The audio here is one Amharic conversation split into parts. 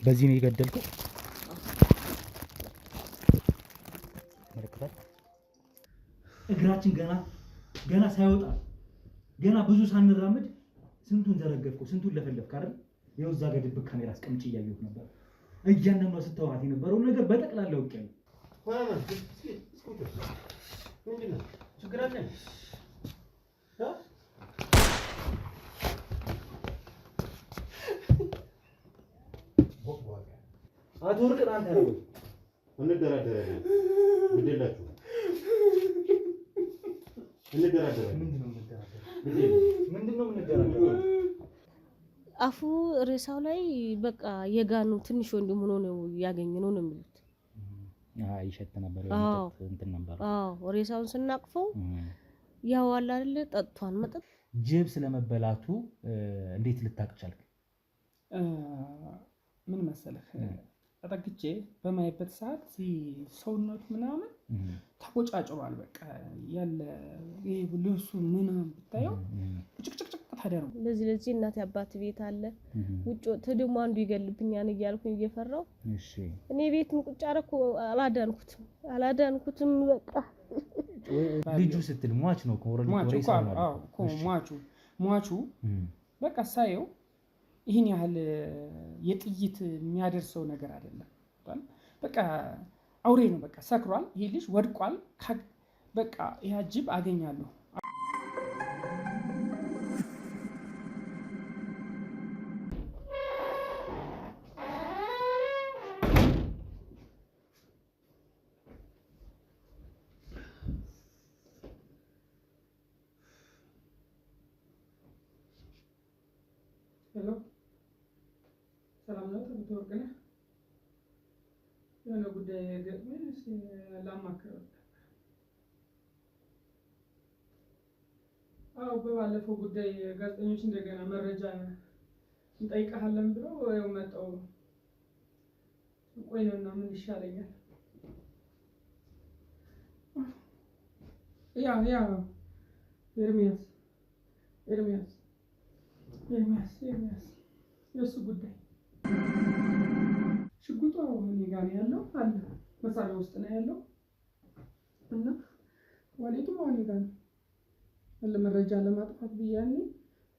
በዚህ ነው የገደልከው? እግራችን ገና ሳይወጣ ገና ብዙ ሳንራመድ ስንቱን ዘረገፍከው፣ ስንቱን ለፈለፍክ አይደል? ይኸው እዛ ጋር ድብቅ ካሜራ አስቀምጬ እያየሁት ነበር። እያንዳንዷ ስታወራት የነበረውን ነገር በጠቅላላ አውቄያለሁ። ምንድን ነው ችግር አለ? አቶ ወርቅን አንተ ነው እንደራደራለን። ግዴላችሁ እንደራደራለን። ምንድነው እንደራደራለን? አፉ ሬሳው ላይ በቃ የጋኑ ትንሽ ወንድም ሆኖ ነው ያገኘነው ነው የሚሉት። ይሸት ነበር እንትን ነበር። ሬሳውን ስናቅፈው ያው አለ አይደል ጠጥቷን መጠጥ። ጅብ ስለመበላቱ እንዴት ልታቅ ቻልክ? ምን መሰለህ ተጠግቼ በማይበት ሰዓት ሰውነቱ ምናምን ተቆጫጭሯል። በቃ ያለ ይሄ ልብሱ ምናምን ብታየው ጭቅጭቅጭቅ ታዲያ ነው። ለዚህ እናቴ አባት ቤት አለ ውጭ ተደሞ አንዱ ይገልብኛል እያልኩኝ እየፈራው እኔ ቤት ቁጭ አረኩ። አላዳንኩትም። በቃ ልጁ ስትል ሟች ነው ሟቹ በቃ ሳየው ይሄን ያህል የጥይት የሚያደርሰው ነገር አይደለም። በቃ አውሬ ነው። በቃ ሰክሯል። ይሄ ልጅ ወድቋል። በቃ ይሄ ጅብ አገኛለሁ። ሄሎ ሰላም ነው? ተወርቅነህ የሆነ ጉዳይ ገጥሞኝ እስኪ ላማክረው። አዎ በባለፈው ጉዳይ ጋዜጠኞች እንደገና መረጃ እንጠይቀሃለን ብለው ያው መጣው። ቆይ ነውና ምን ይሻለኛል? ያ ኤርሚያስ የእሱ ጉዳይ ሽጉጡ እኔ ጋር ነው ያለው፣ አለ መሳሪያ ውስጥ ነው ያለው እና ዋሌቱም እኔ ጋር ነው አለ። መረጃ ለማጥፋት ብያኔ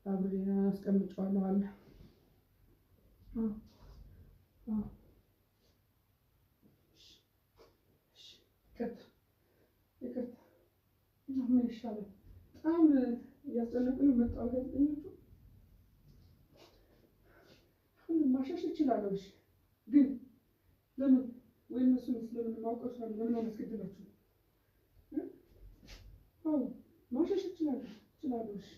አብሬ አስቀምጬዋለሁ አለ። ይቅርታ ምን ይሻላል? በጣም እያስጨነቁኝ መጣሁ ጋዜጠኞቹ። ማሻሽ እችላለሁ። እሺ ግን ለምን ወይም እሱን ስለምን ማውቀው ለምን አላስገድላችሁ? አዎ ማሻሽ እችላለሁ። እሺ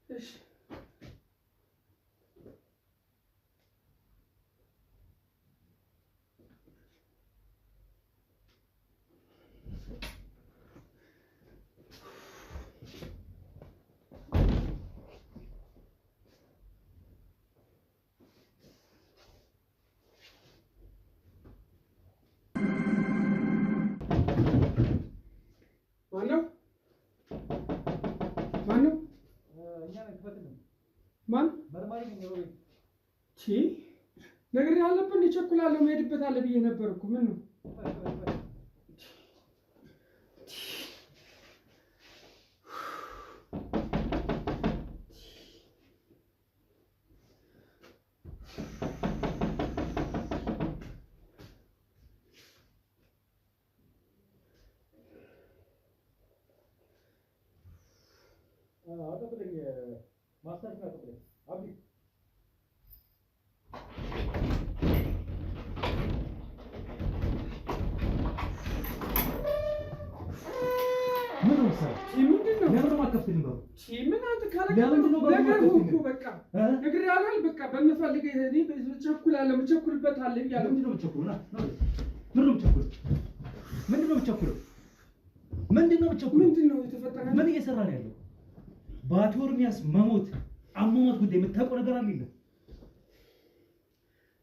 እሺ ማነው? ማን መርማሪ ነው? ነገር ያለብን ይቸኩላለሁ መሄድበት አለ ብዬ ነበር እኮ። ምን ነው ምንድነው የተፈጠረው? ምን እየሰራ ነው ያለው? በአቶ ኤርሚያስ መሞት አሟሟት ጉዳይ የምታውቀው ነገር አለ?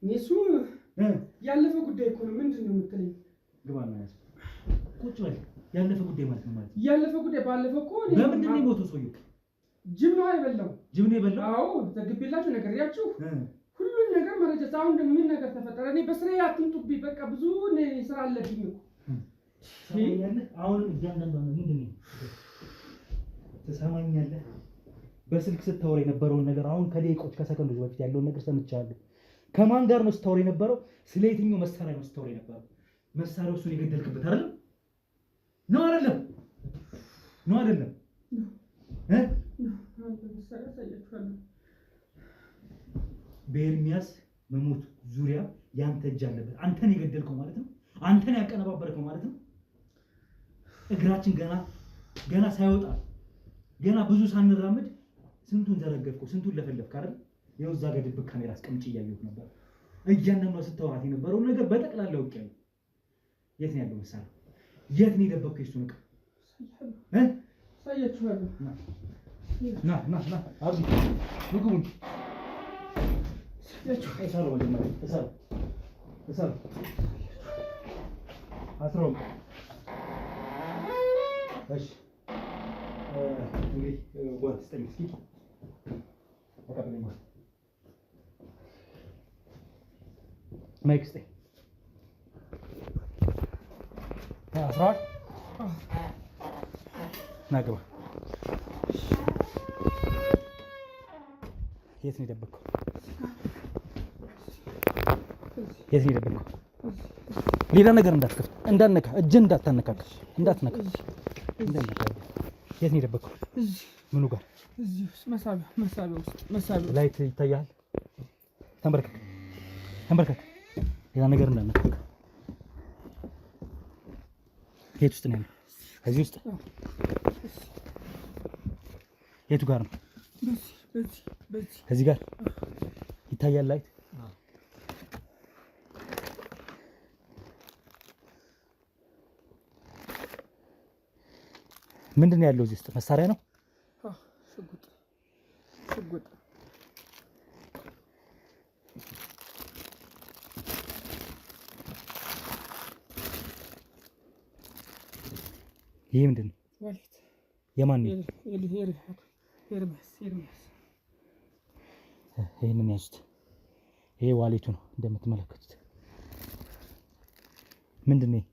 እሱ ያለፈ ጉዳይ እኮ ነው። ምንድን ነው የምትለኝ? ግባና ያዝ። ቁጭ በል። ያለፈ ጉዳይ ማለት ነው ማለት ነው። ያለፈ ጉዳይ ባለፈው እኮ ለምንድን ነው የሞተው ሰውዬው? ጅብ ነው አይበላው? ጅብ ነው የበላው? አዎ ዘግቤላችሁ ነግሬያችሁ ሁሉን ነገር መረጃ። አሁን ምን ነገር ተፈጠረ? እኔ በስራዬ አትምጡብኝ። በቃ ብዙ ስራ አለብኝ እኮ። አሁን እያንዳንዱ ምንድን ነው ትሰማኛለህ? በስልክ ስታወራ የነበረውን ነገር አሁን ከደቂቆች ከሰከንዶች በፊት ያለውን ነገር ሰምቻለሁ። ከማን ጋር ነው ስታወራ የነበረው? ስለ የትኛው መሳሪያ ነው ስታወራ የነበረው? መሳሪያው እሱን የገደልክበት አይደለም? ነው አይደለም? ነው አይደለም? በኤርሚያስ መሞት ዙሪያ ያንተ እጅ አለበት። አንተን የገደልከው ማለት ነው። አንተን ያቀነባበርከው ማለት ነው። እግራችን ገና ሳይወጣ ገና ብዙ ሳንራመድ ስንቱን ዘረገፍከው፣ ስንቱን ለፈለፍክ አይደል? ይኸው እዛ ጋር ድብቅ ካሜራ አስቀምጬ እያየሁት ነበር። እያንዳንዷ ስታወራት የነበረውን ነገር በጠቅላላ አውቄያለሁ። የት ነው ያለው መሳሪያ? የት ነው የደበቅከው የእሱን ዕቃ? ሳያችኋለሁ። ና አብዚ ምግቡን እሰረው፣ መጀመሪያ እሰረው አስረው። እሺ እንግዲህ ጓንት ስጠኝ እስኪ። ተቀበለኝ ጓንት። ማይክ ስጠኝ። አስረዋል። ና ግባ። የት ነው የደበቅከው? የት ነው የደበቅከው? ሌላ ነገር እንዳትከፍት፣ እንዳትነካ፣ እጅን እንዳታነካካ፣ እንዳትነካ። የት ነው የደበቅከው? ምኑ ጋር? እዚህ መሳቢያ ውስጥ ላይት ይታያል። ተንበርከክ። ሌላ ነገር እንዳትነካ። የት ውስጥ ነው ያለው? እዚህ ውስጥ። የቱ ጋር ነው? እዚህ ጋር ይታያል ላይት። ምንድን ነው ያለው እዚህ ውስጥ? መሳሪያ ነው? ሽጉጥ። ይሄ ምንድን ነው? የማን ነው? ኤርሚያስ። ይሄንን ያዙት። ይሄ ዋሌቱ ነው እንደምትመለከቱት። ምንድን ነው?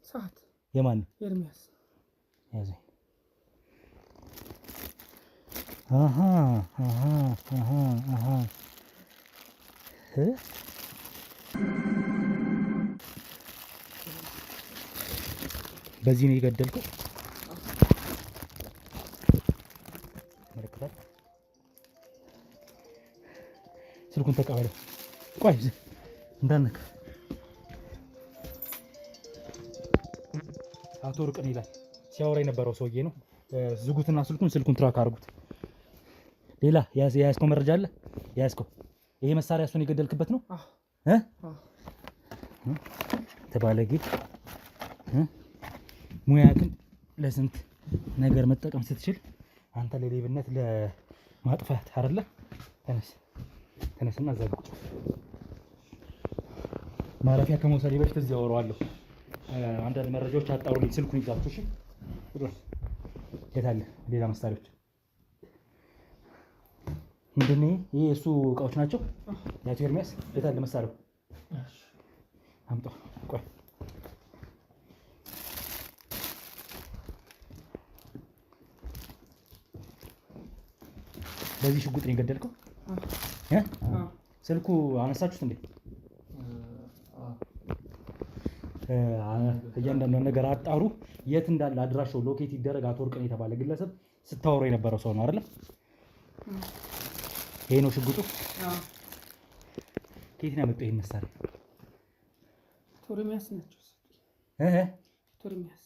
ሰዓት። የማን ነው? ኤርሚያስ። ያዘኝ። በዚህ ነው የገደልከው? ስልኩን ተቀበለው። ቆይ እንዳነካ። አቶ ርቅን ይላል ሲያወራ የነበረው ሰውዬ ነው። ዝጉትና ስልኩን ትራክ አድርጉት። ሌላ የያዝከው መረጃ አለ? የያዝከው ይሄ መሳሪያ እሱን የገደልክበት ነው? ተባለጌ ሙያህን ለስንት ነገር መጠቀም ስትችል አንተ ለሌብነት ለማጥፋት አይደለ? ተነስና እዛ ቁጭ። ማረፊያ ከመውሰድ በፊት እዚህ አወራዋለሁ። አንዳንድ መረጃዎች አጣሩልኝ። ስልኩን ይዛችሁ። እሺ የት አለ? ሌላ መሳሪያዎች ምንድን ነው? ይሄ እሱ እቃዎች ናቸው። የአቶ ኤርሚያስ የት አለ መሳሪያው? አምጣው። ቆይ በዚህ ሽጉጥ ነው የገደልከው? ስልኩ አነሳችሁት እንዴ? እያንዳንዷን ነገር አጣሩ። የት እንዳለ አድራሻው ሎኬት ይደረግ። አቶ ወርቅን የተባለ ግለሰብ ስታወሩ የነበረው ሰው ነው አይደል? ይሄ ነው ሽጉጡ? ከየት ነው ያመጣው ይሄን መሳሪያ? ቶርሚያስ ናቸው። ቶርሚያስ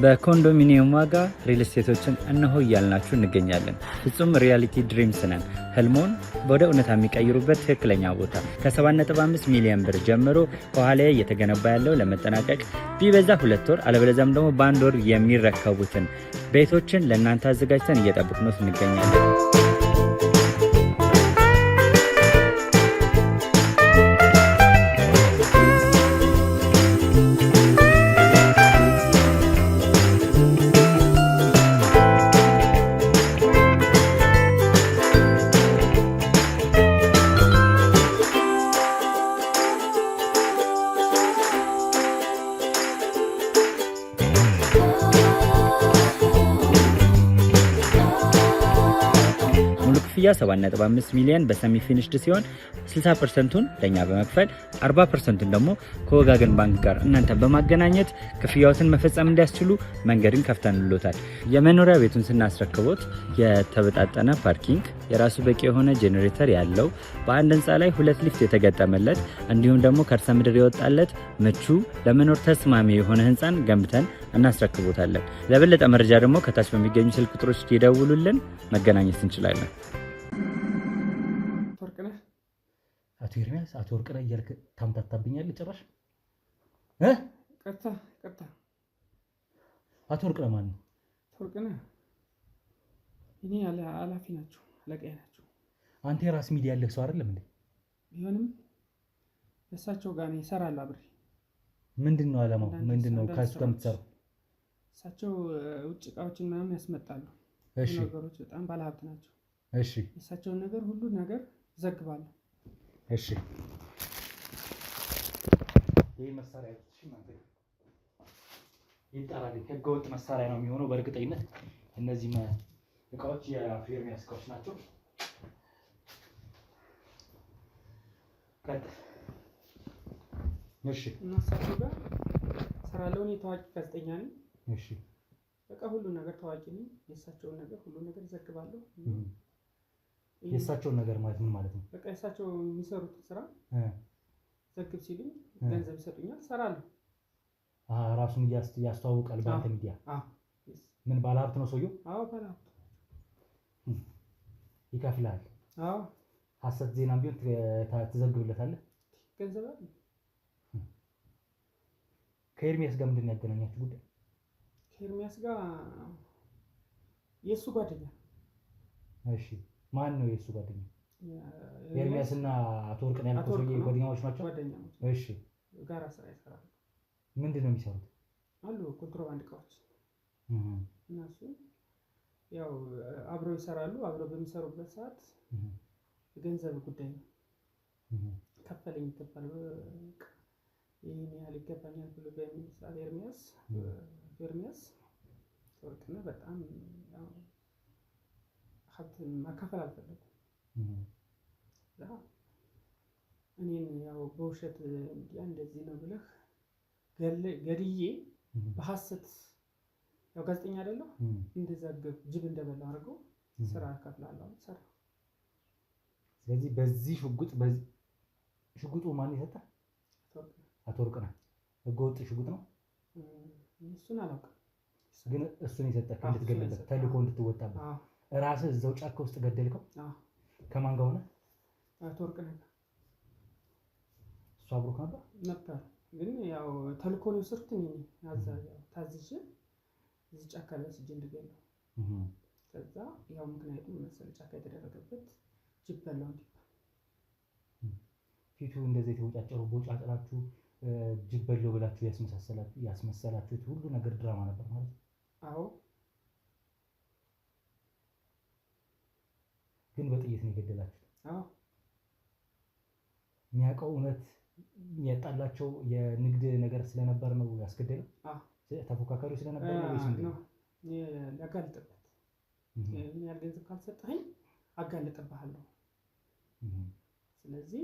በኮንዶሚኒየም ዋጋ ሪል ስቴቶችን እነሆ እያልናችሁ እንገኛለን። ፍጹም ሪያሊቲ ድሪምስ ነን። ህልሞን ወደ እውነታ የሚቀይሩበት ትክክለኛ ቦታ ከ7.5 ሚሊዮን ብር ጀምሮ በኋላ እየተገነባ ያለው ለመጠናቀቅ ቢበዛ 2 ወር አለበለዚያም ደግሞ በ1 ወር የሚረከቡትን ቤቶችን ለእናንተ አዘጋጅተን እየጠበቅነው እንገኛለን። ክፍያ 7.5 ሚሊዮን በሰሚ ፊኒሽድ ሲሆን 60%ቱን ለኛ በመክፈል 40%ቱን ደግሞ ከወጋገን ባንክ ጋር እናንተን በማገናኘት ክፍያዎትን መፈጸም እንዲያስችሉ መንገድን ከፍተንልዎታል። የመኖሪያ ቤቱን ስናስረክቦት የተበጣጠነ ፓርኪንግ፣ የራሱ በቂ የሆነ ጄኔሬተር ያለው በአንድ ህንፃ ላይ 2 ሊፍት የተገጠመለት እንዲሁም ደግሞ ከርሰ ምድር የወጣለት ምቹ ለመኖር ተስማሚ የሆነ ህንፃን ገንብተን እናስረክቦታለን። ለበለጠ መረጃ ደግሞ ከታች በሚገኙ ስልክ ቁጥሮች ይደውሉልን፣ መገናኘት እንችላለን። አቶ ኤርሚያስ አቶ ወርቅነህ እያልክ ታምታታብኛለህ ጭራሽ። ቀጥታ አቶ ወርቅነህ ማን ነው? ወርቅነህ እኔ ኃላፊ ናቸው፣ አለቃዬ ናቸው። አንተ የራስ ሚዲያ ያለህ ሰው አይደለም እንዴ? ቢሆንም እሳቸው ጋር ነው እሰራለሁ አብሬ። ምንድን ነው ዓላማው? ምንድን ነው ከእሱ ጋር የምትሰራው? እሳቸው ውጭ እቃዎችን ምናምን ያስመጣሉ። እሺ፣ ነገሮች በጣም ባለሀብት ናቸው። እሺ፣ የእሳቸውን ነገር ሁሉ ነገር ዘግባለሁ። እሺ፣ ይህ መሳሪያ እሺ፣ ማለት ይጣራል። ህገወጥ መሳሪያ ነው የሚሆነው በእርግጠኝነት። እነዚህ እቃዎች የአቶ ኤርሚያስ እቃዎች ናቸው። እሺ፣ እና እሳቸው ጋር እሰራለሁ። እኔ ታዋቂ ጋዜጠኛ ነኝ። እሺ፣ በቃ ሁሉ ነገር ታዋቂ ነኝ። የእሳቸውን ነገር ሁሉ ነገር ዘግባለሁ። የእሳቸውን ነገር ማለት ምን ማለት ነው? በቃ የእሳቸው የሚሰሩት ስራ ዘግብ ሲሉኝ ገንዘብ ይሰጡኛል፣ እሰራለሁ። ራሱን ያስተዋውቃል በአንተ ሚዲያ። ምን ባለሀብት ነው ሰውየው? አዎ ባለሀብት። ይከፍልሃል? አዎ። ሀሰት ዜናም ቢሆን ትዘግብለታለህ? ገንዘብ አለ። ከኤርሚያስ ጋር ምንድን ነው ያገናኛችሁ ጉዳይ? ከኤርሚያስ ጋር የእሱ ጓደኛ። እሺ፣ ማን ነው የእሱ ጓደኛ? ኤርሚያስ እና አቶ ወርቅነህ ያልከው ሰውዬ ጓደኛሞች ናቸው? ጓደኛሞች። እሺ፣ ጋራ ስራ ይሰራሉ። ምንድን ነው የሚሰሩት? አሉ ኮንትሮባንድ እቃዎች እና እሱ ያው አብረው ይሰራሉ። አብረው በሚሰሩበት ሰዓት የገንዘብ ጉዳይ ነው። ከፈለኝ ይገባል፣ ይህን ያህል ይገባኛል ብሎ በሚል ሰዓት ኤርሚያስ ወርቅነህ በጣም ያው ሀብት ማካፈል አልፈለጉም። እኔን ያው በውሸት እንደዚህ ነው ብለህ ገድዬ በሐሰት ያው ጋዜጠኛ አይደለሁ እንደዘገብ ጅብ እንደበላው አድርገው ስራ ከፍላለሁ ሰራ። ስለዚህ በዚህ ሽጉጡ ማን የሰጠህ? አቶ ወርቅነህ። ህገወጥ ሽጉጥ ነው? እሱን አላውቅም፣ ግን እሱን የሰጠህ እንድትገለበት ተልእኮ እንድትወጣበት ራስህ እዛው ጫካ ውስጥ ገደልከው? ከማን ጋር ሆነ? አቶ ወርቅነህ ጋር። እሱ አብሮክ ነበር? ግን ያው ተልእኮ ነው የወሰድኩት እኔ ታዝዤ እዚህ ጫካ ላይ ወስጄ እንድገለው። ከዛ ያው ምክንያቱም መሰለ ጫካ የተደረገበት ጅብ በላው እንዲባል ፊቱ እንደዚህ የተወጫጨሩ ቦጫጭራችሁ ጅብ በላው ብላችሁ ያስመሰላችሁት ሁሉ ነገር ድራማ ነበር ማለት ነው? አዎ። ግን በጥይት ነው የገደላችሁት? አዎ። የሚያውቀው እውነት የሚያጣላቸው የንግድ ነገር ስለነበር ነው ያስገደለው? አዎ። ተፎካካሪው ስለነበር ነው ወይስ ምንድን ነው? ያጋልጥበት ምን ያህል ገንዘብ ካልሰጠኸኝ አጋልጥብሃለሁ። ስለዚህ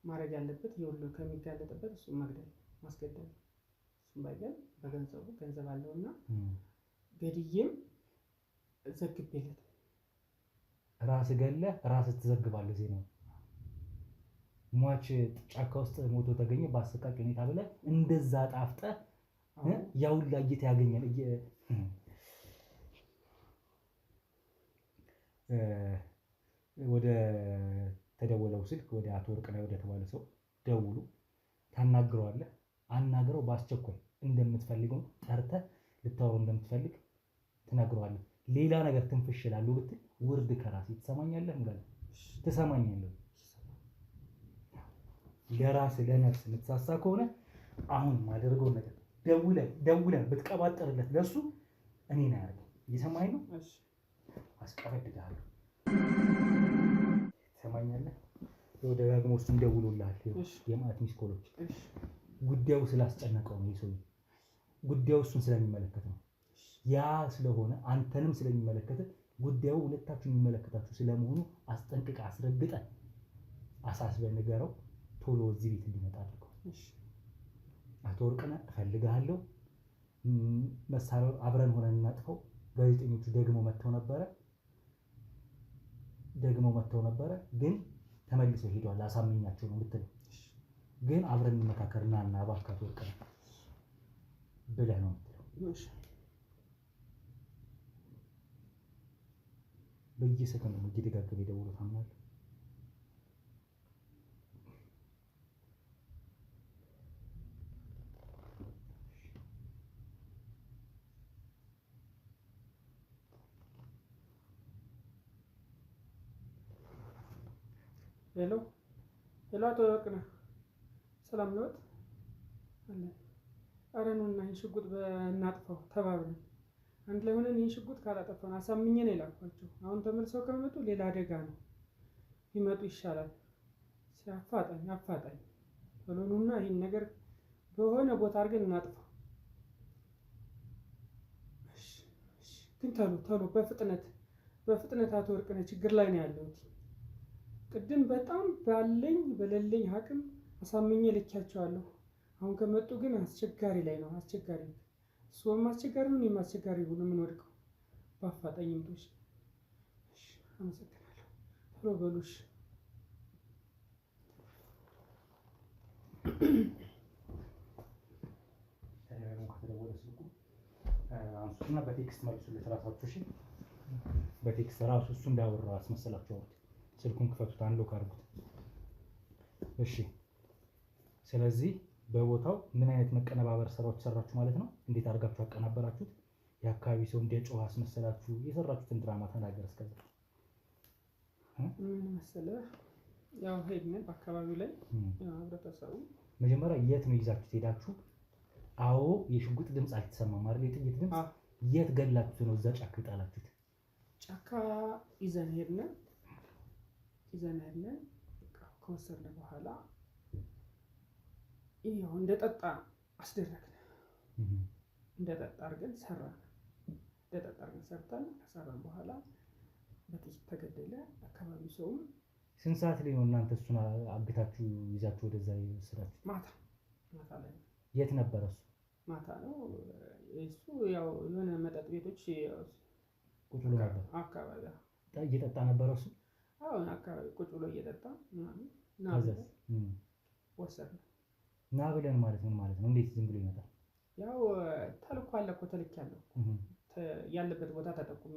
ማድረግ ያለበት ይሁሉ ከሚጋለጥበት እሱ መግደል ማስገደል። እሱም ባይገል በገንዘቡ ገንዘብ አለውና ገድዬም ዘግቤለት ራስ ገለህ ራስ ትዘግባለህ ዜናው። ሟች ጫካ ውስጥ ሞቶ ተገኘ በአሰቃቂ ሁኔታ ብለህ እንደዛ ጣፍጠህ ያው ላይት ያገኛል። ወደ ተደወለው ስልክ ወደ አቶ ወርቅነህ ወደ ተባለ ሰው ደውሉ፣ ታናግረዋለህ። አናግረው በአስቸኳይ እንደምትፈልገው ጠርተህ ልታወራው እንደምትፈልግ ትነግረዋለህ። ሌላ ነገር ትንፍሽ ይላሉ ብትል ውርድ ከራሴ ትሰማኛለህ ሙላለ ትሰማኛለህ። ለራስህ ለነፍስ የምትሳሳ ከሆነ አሁን ማደርገው ነገር ደውለህ ብትቀባጠርለት ለሱ እኔ ነው ያደርገው። እየሰማኸኝ ነው? እሺ አስቀበድልሃለሁ። ትሰማኛለህ? ደጋግሞ እሱም ደውሎልሃል። የማለት ሚስኮሎች ጉዳዩ ስላስጨነቀው ነው የሰውዬው። ጉዳዩ እሱን ስለሚመለከት ነው። ያ ስለሆነ አንተንም ስለሚመለከት ጉዳዩ ሁለታችሁ የሚመለከታችሁ ስለመሆኑ አስጠንቅቀህ አስረግጠህ አሳስበህ ንገረው። ቶሎ እዚህ ቤት እንዲመጣ አድርገው። አቶ ወርቅነህ እፈልግሃለሁ፣ መሳሪያው አብረን ሆነን እናጥፈው። ጋዜጠኞቹ ደግሞ መጥተው ነበረ ግን ተመልሰው ሄደዋል። አሳምኛቸው ነው የምትለው። ግን አብረን እንመካከርና እና እባክህ አቶ ወርቅነህ ብለህ ነው የምትለው። በየሰከንዱ ነው እየደጋገመ የደወለው። ታምናለህ? ሄሎ አቶ ወርቅነህ ሰላም ነዎት? አለ። ኧረ ኑና ይህን ሽጉጥ እናጥፋው ተባብረን አንድ ላይ ሆነን ይህን ሽጉጥ ካላጠፋን አሳምኜ ነው የላኳቸው። አሁን ተመልሰው ከመጡ ሌላ አደጋ ነው። ቢመጡ ይሻላል። አፋጣኝ ቶሎ ኑና ይህን ነገር በሆነ ቦታ አድርገን እናጥፋው። ግን ቶሎ በፍጥነት አቶ ወርቅነህ ችግር ላይ ነው ያለሁት። ቅድም በጣም በሌለኝ አቅም አሳምኜ ልኪያቸዋለሁ። አሁን ከመጡ ግን አስቸጋሪ ላይ ነው። እሱም አስቸጋሪ ነው፣ እኔም አስቸጋሪ ሆኖ የምንወድቀው። በአፋጣኝ ምቶች። አመሰግናለሁ። ቶሎ በሉሽ። አንሱና በቴክስት መልሱለት ራሳችሁ። እሺ፣ በቴክስት ራሱ እሱ እንዳወራ አስመሰላችሁ። ስልኩን ክፈቱት፣ አንሎክ አድርጉት። እሺ፣ ስለዚህ በቦታው ምን አይነት መቀነባበር ስራዎች ሰራችሁ ማለት ነው? እንዴት አድርጋችሁ አቀናበራችሁት? የአካባቢ ሰው እንደ ጮህ አስመሰላችሁ? የሰራችሁትን ድራማ ተናገር። እስከዛ ምን መሰለህ፣ ያው ሄድን በአካባቢው ላይ ህብረተሰቡ መጀመሪያ የት ነው ይዛችሁት ሄዳችሁ? አዎ፣ የሽጉጥ ድምፅ አልተሰማም አይደል? የጥይት ድምፅ። የት ገላችሁት ነው እዛ ጫካ ይጣላችሁት? ጫካ ይዘን ሄድን። ከወሰድን በኋላ ይሄው እንደጠጣ አስደረግን። እንደጠጣ አድርገን ሰራን። ከሰራን በኋላ በጥይት ተገደለ። አካባቢው ሰውም ስንት ሰዓት ላይ ነው እናንተ እሱን አግታችሁ ይዛችሁ ወደዛ የወሰዳችሁት? ማታ ላይ። የት ነበረ እሱ? ማታ ነው እሱ። ያው የሆነ መጠጥ ቤቶች ቁጭ ብሎ ነበር አካባቢ። እየጠጣ ነበረ እሱ? አሁን አካባቢ ቁጭ ብሎ እየጠጣ ምናምን ወሰድን። ና ብለን ማለት ምን ማለት ነው? እንዴት ዝም ብሎ ይመጣል? ያው ተልኮ አለ እኮ ተልኬያለሁ። ያለበት ቦታ ተጠቁሚ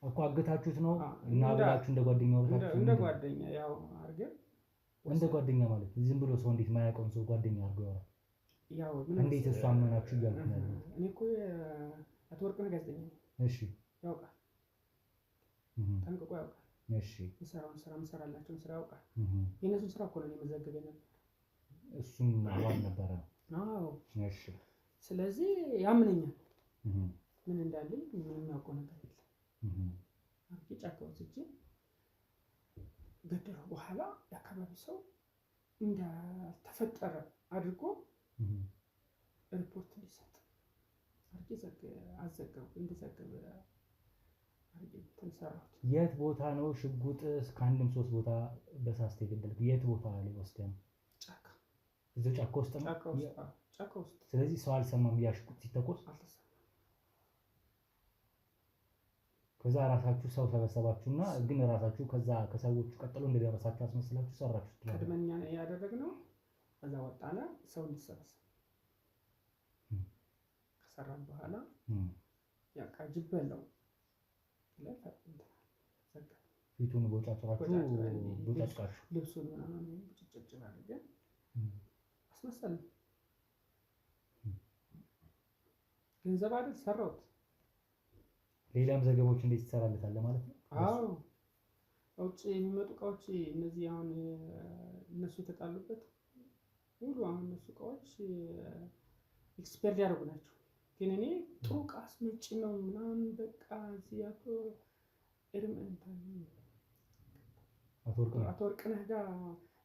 እኮ አግታችሁት ነው እና ብላችሁ እንደ ጓደኛ ወጣችሁ? እንደ ጓደኛ ያው አድርገን። እንደ ጓደኛ ማለት ዝም ብሎ ሰው እንዴት ማያውቀውን ሰው ጓደኛ አድርጎ ያወራል? ያው እንዴት እሱ አመናችሁ እያልኩ ነው። እኔ እኮ አቶ ወርቅነህ ጋዜጠኛ ነኝ። እሺ፣ ያውቃል፣ ጠንቅቆ ያውቃል። እሺ፣ የሰራውን ስራ የምሰራላቸውን ስራ ያውቃል። የእነሱን ስራ እኮ ነው የመዘገበ ነበር። እሱም አባል ነበረ። አዎ። እሺ፣ ስለዚህ ያምነኛል። ምን እንዳለኝ ምንም የሚያውቀው ነገር የለም። አርቄ ጫካ ወስጄ ገደለው። በኋላ የአካባቢ ሰው እንዳልተፈጠረ አድርጎ ሪፖርት እንዲሰጥ አርቄ አዘጋው። እንዲዘገብ አርቄ ተንሰራሁት። የት ቦታ ነው ሽጉጥ? ከአንድም 3 ቦታ በሳስተ የገደልክ? የት ቦታ ላይ ወስደህ ነው? ጫካ። እዛው ጫካ ውስጥ ነው? ጫካ ውስጥ። ስለዚህ ሰው አልሰማም ያ ሽጉጥ ሲተኮስ? አልተሰማም። ከዛ ራሳችሁ ሰው ሰበሰባችሁና ግን ራሳችሁ ከዛ ከሰዎቹ ቀጥሎ እንደደረሳችሁ አስመስላችሁ ሰራችሁ? ቀድመኛ ያደረግነው ከዛ ወጣና ሰው እንዲሰበሰብ ከሰራን በኋላ ያቃ ጅበለው ፊቱን ቦጫጭራችሁ ልብሱን ምናምን ጭጭጭ አድርገን አስመሰልን። ገንዘብ አይደል ሰራሁት። ሌላም ዘገቦች እንዴት ትሰራለታለህ ማለት ነው? አዎ፣ ውጭ የሚመጡ እቃዎች እነዚህ አሁን እነሱ የተጣሉበት ሁሉ አሁን እነሱ እቃዎች ኤክስፐርት ያደርጉ ናቸው። ግን እኔ ጥሩ እቃ አስመጪ ነው ምናምን በቃ እዚህ አቶ ወርቅነህ ጋር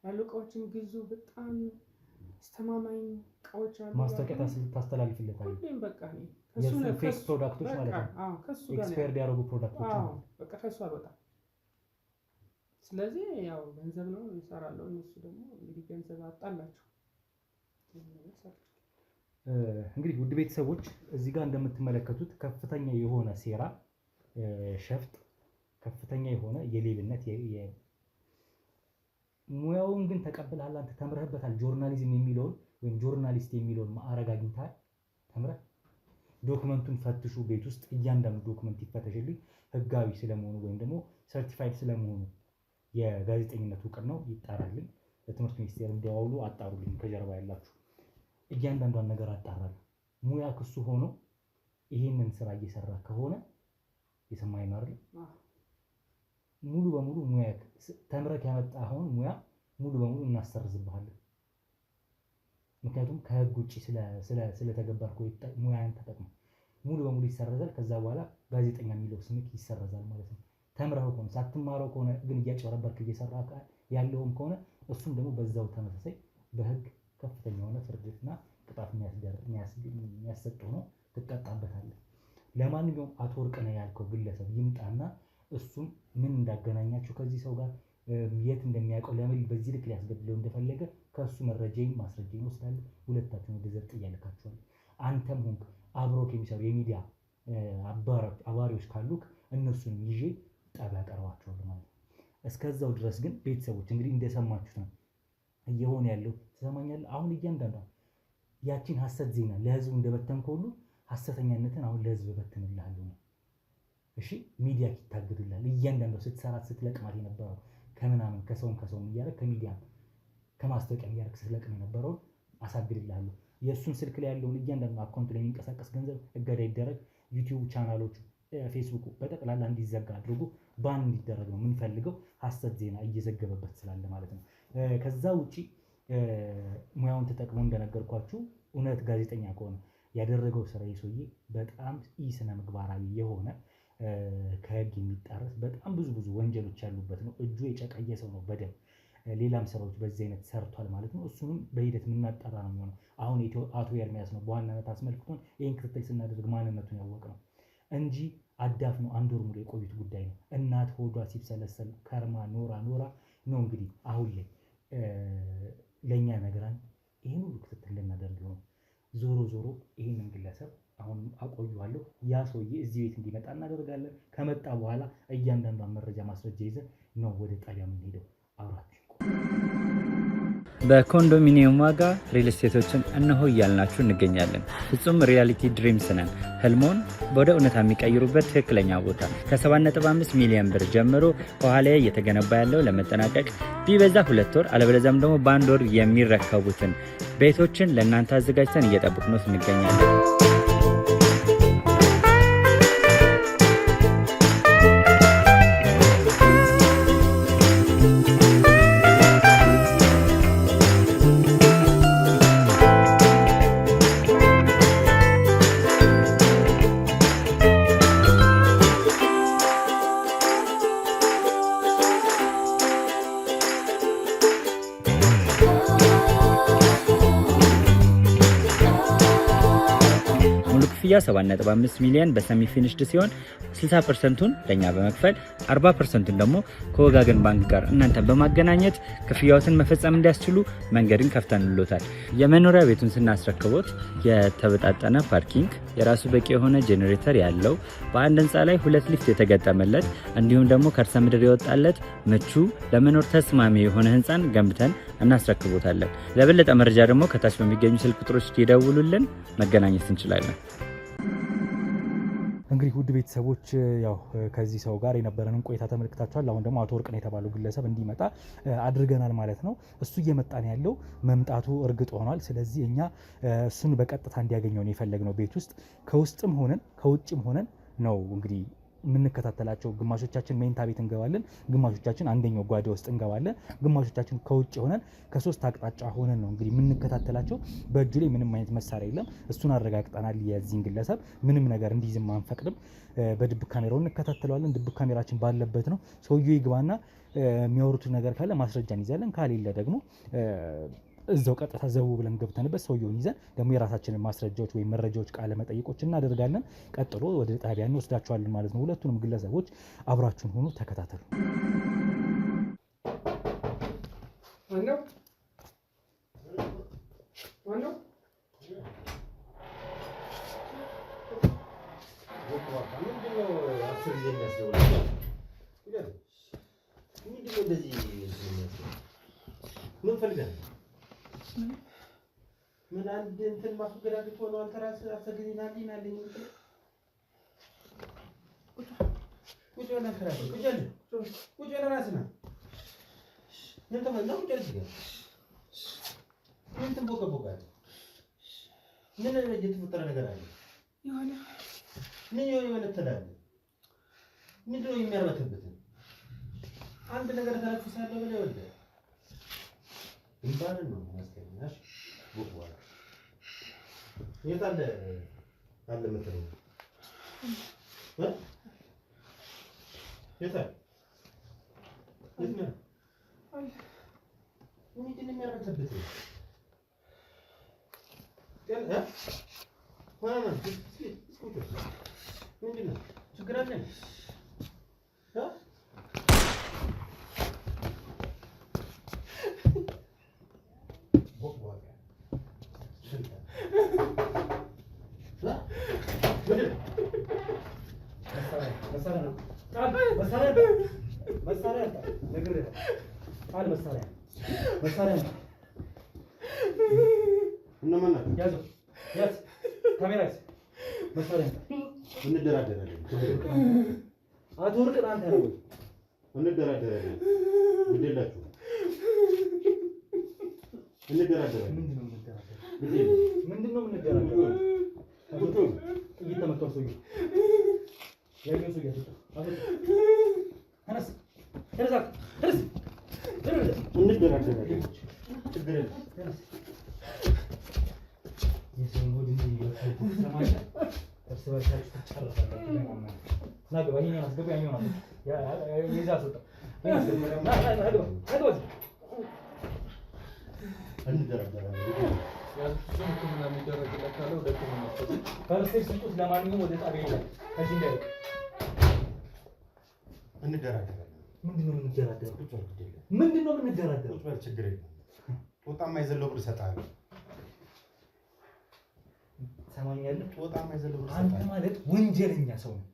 ያሉ እቃዎችን ግዙ፣ በጣም አስተማማኝ እቃዎች አሉ። ማስታወቂያ ታስተላልፍለታለህ? ሁሌም በቃ እኔ ፌክ ፕሮዳክቶች ማለት ነው። ኤክስፓየርድ ያደረጉ ፕሮዳክቶች ነው። በቃ ከሱ አልወጣም። ስለዚህ ያው ገንዘብ ነው ይሰራለው። እነሱ ደግሞ እንግዲህ ገንዘብ አጣላቸው። እንግዲህ ውድ ቤተሰቦች እዚህ ጋር እንደምትመለከቱት ከፍተኛ የሆነ ሴራ፣ ሸፍጥ፣ ከፍተኛ የሆነ የሌብነት ሙያውን ግን ተቀብለሃል አንተ ተምረህበታል። ጆርናሊዝም የሚለውን ወይም ጆርናሊስት የሚለውን ማዕረግ አግኝተሃል ተምረህ። ዶክመንቱን ፈትሹ፣ ቤት ውስጥ እያንዳንዱ ዶክመንት ይፈተሽልኝ፣ ህጋዊ ስለመሆኑ ወይም ደግሞ ሰርቲፋይድ ስለመሆኑ የጋዜጠኝነት እውቅናው ይጣራልኝ። ለትምህርት ሚኒስቴር እንዲያውሉ አጣሩልኝ። ከጀርባ ያላችሁ እያንዳንዷን ነገር አጣራለሁ። ሙያ ክሱ ሆኖ ይሄንን ስራ እየሰራ ከሆነ የሰማይ ነው አይደል? ሙሉ በሙሉ ሙያ ተምረህ ያመጣኸውን ሙያ ሙሉ በሙሉ እናሰርዝብሃለን። ምክንያቱም ከህግ ውጪ ስለተገበርከው ሙያን ተጠቅመህ ሙሉ በሙሉ ይሰረዛል። ከዛ በኋላ ጋዜጠኛ የሚለው ስምክ ይሰረዛል ማለት ነው። ተምረኸው ከሆነ ሳትማረው ከሆነ ግን እያጭበረበርክ እየሰራ ያለውም ከሆነ እሱም ደግሞ በዛው ተመሳሳይ በህግ ከፍተኛ የሆነ ፍርድና ቅጣት የሚያሰጥ ሆኖ ትቀጣበታለህ። ለማንኛውም አቶ ወርቅነህ ያልከው ግለሰብ ይምጣና እሱም ምን እንዳገናኛቸው ከዚህ ሰው ጋር የት እንደሚያውቀው ለምን በዚህ ልክ ሊያስገድለው እንደፈለገ ከእሱ መረጃዬን ማስረጃዬን ወስዳለሁ። ሁለታችሁን ወደ ዘርጥ እያልካችኋለሁ። አንተም ሆንክ አብሮክ የሚሰሩ የሚዲያ አባሪዎች ካሉክ እነሱንም ይዤ ጣቢያ አቀርባቸዋለሁ ማለት ነው። እስከዛው ድረስ ግን ቤተሰቦች እንግዲህ እንደሰማችሁት ነው እየሆነ ያለው። ትሰማኛለህ? አሁን እያንዳንዷ ያቺን ሐሰት ዜና ለህዝቡ እንደበተንከው ሁሉ ሐሰተኛነትን አሁን ለህዝብ በትንልሃለሁ ነው። እሺ ሚዲያ ይታገዱልሃል። እያንዳንዱ ስትሰራት ስትለቅማት የነበረው ከምናምን ከሰውም እያደረግ ከሚዲያ ከማስታወቂያ እያደረግ ስትለቅም የነበረውን አሳግድልሃለሁ። የእሱን ስልክ ላይ ያለውን እያንዳንዱ አካውንት ላይ የሚንቀሳቀስ ገንዘብ እገዳ ይደረግ። ዩቲዩብ ቻናሎቹ፣ ፌስቡክ በጠቅላላ እንዲዘጋ አድርጎ ባን እንዲደረግ ነው የምንፈልገው። ሐሰት ዜና እየዘገበበት ስላለ ማለት ነው። ከዛ ውጪ ሙያውን ተጠቅሞ እንደነገርኳችሁ እውነት ጋዜጠኛ ከሆነ ያደረገው ስራ የሰውዬ በጣም ኢስነ ምግባራዊ የሆነ ከህግ የሚጣረስ በጣም ብዙ ወንጀሎች ያሉበት ነው። እጁ የጨቀየ ሰው ነው በደንብ ሌላም ስራዎች በዚህ አይነት ሰርቷል ማለት ነው። እሱንም በሂደት የምናጣራ ነው የሚሆነው። አሁን አቶ ኤርሚያስ ነው በዋናነት አስመልክቶን ይህን ክትትል ስናደርግ ማንነቱን ያወቅ ነው እንጂ አዳፍ ነው 1 ወር ሙሉ የቆዩት ጉዳይ ነው። እናት ሆዷ ሲብሰለሰል ከርማ ኖራ ነው እንግዲህ አሁን ላይ ለእኛ ነግራን ይህን ሁሉ ክትትል ልናደርግ ነው። ዞሮ ይህንን ግለሰብ አሁን አቆየዋለሁ። ያ ሰውዬ እዚህ ቤት እንዲመጣ እናደርጋለን። ከመጣ በኋላ እያንዳንዷን መረጃ ማስረጃ ይዘን ነው ወደ ጣቢያ የምንሄደው። አብራችሁ በኮንዶሚኒየም ዋጋ ሪል ስቴቶችን እነሆ እያልናችሁ እንገኛለን። ፍጹም ሪያሊቲ ድሪምስ ነን። ህልሞን ወደ እውነታ የሚቀይሩበት ትክክለኛ ቦታ ከ7.5 ሚሊዮን ብር ጀምሮ ከኋላ እየተገነባ ያለው ለመጠናቀቅ ቢበዛ 2 ወር አለበለዚያም ደግሞ በ1 ወር የሚረከቡትን ቤቶችን ለእናንተ አዘጋጅተን እየጠበቅነው እንገኛለን። ክፍያ 7.5 ሚሊዮን በሰሚ ፊኒሽድ ሲሆን 60%ቱን ለኛ በመክፈል 40%ቱን ደግሞ ከወጋገን ባንክ ጋር እናንተን በማገናኘት ክፍያዎትን መፈጸም እንዲያስችሉ መንገድን ከፍተንሎታል። የመኖሪያ ቤቱን ስናስረክቦት የተበጣጠነ ፓርኪንግ፣ የራሱ በቂ የሆነ ጄኔሬተር ያለው በአንድ ህንፃ ላይ 2 ሊፍት የተገጠመለት እንዲሁም ደግሞ ከርሰ ምድር የወጣለት ምቹ ለመኖር ተስማሚ የሆነ ህንፃን ገንብተን እናስረክቦታለን። ለበለጠ መረጃ ደግሞ ከታች በሚገኙ ስልክ ቁጥሮች ይደውሉልን፣ መገናኘት እንችላለን። እንግዲህ ውድ ቤተሰቦች ያው ከዚህ ሰው ጋር የነበረንን ቆይታ ተመልክታችኋል። አሁን ደግሞ አቶ ወርቅነህ የተባለው ግለሰብ እንዲመጣ አድርገናል ማለት ነው። እሱ እየመጣ ነው ያለው፣ መምጣቱ እርግጥ ሆኗል። ስለዚህ እኛ እሱን በቀጥታ እንዲያገኘው ነው የፈለግነው። ቤት ውስጥ ከውስጥም ሆነን ከውጭም ሆነን ነው እንግዲህ የምንከታተላቸው። ግማሾቻችን ሜንታ ቤት እንገባለን፣ ግማሾቻችን አንደኛው ጓዳ ውስጥ እንገባለን፣ ግማሾቻችን ከውጭ ሆነን ከ3 አቅጣጫ ሆነን ነው እንግዲህ የምንከታተላቸው። በእጁ ላይ ምንም አይነት መሳሪያ የለም። እሱን አረጋግጠናል። የዚህን ግለሰብ ምንም ነገር እንዲይዝም አንፈቅድም። በድብቅ ካሜራውን እንከታተለዋለን። ድብቅ ካሜራችን ባለበት ነው። ሰውየው ይግባና የሚያወሩት ነገር ካለ ማስረጃ እንይዛለን፣ ካሌለ ደግሞ እዛው ቀጥታ ዘው ብለን ገብተንበት ሰውየውን ይዘን ደግሞ የራሳችንን ማስረጃዎች ወይም መረጃዎች ቃለ መጠይቆች እናደርጋለን። ቀጥሎ ወደ ጣቢያ እንወስዳቸዋለን ማለት ነው። ሁለቱንም ግለሰቦች አብራችሁን ሆኑ፣ ተከታተሉ። ምን ፈልገህ? ምን አንድ እንትን ማስገዳት ሆኖ አንተ ራስህ አሰግኝናልኝ አለኝ። ቁጭ በል አንተ ቁጭ በል ራስህ ና። ምን ተመላው ጨርስ ጋር ምን ትንቦቀቦቃለህ? ምን የተፈጠረ ነገር አለ? የሆነ ትላለህ። ምንድን ነው የሚያርበትብህ? አንድ ነገር ተነፍሳለሁ ብለህ ወልደህ ግንባርን ነው ማስከኛሽ ቦክዋል የት አለ የምትለው የት ነው ምንድን ነው የሚያርበትብህ? ምንድን ነው ችግር አለ? እንደራደራለን። አቶ ወርቅ አንተ ነው እንደራደራለን። ግዴላችሁ እንደራደራለን። ምንድነው የምንደራደረው? ቁጭ እየተመጣው ሰውዬ ያየው ሰውዬ ተነስ እንደራደራለን። ችግር የለም። የሰው ሆድ እንጂ ሰማኛ እርስ በርሳችሁ ትጨርሳላችሁ። ና ግባ፣ ይሄን አስገባ፣ ያኛውን አስገባ። የዛ ሰውጣ ለማንኛውም ወደ ጣቢያ ይላል። ከዚህ እንዳይቅ እንደራደራለን። ምንድነው የምንደራደረው? ምንድነው የምንደራደረው? ቁጭ በል፣ ችግር የለም። ጦጣ የማይዘለው ብር እሰጥሃለሁ። ሰማኛለህ? ጦጣ የማይዘለው ብር አንተ እሰጥሃለሁ። ማለት ወንጀለኛ ሰው ነው።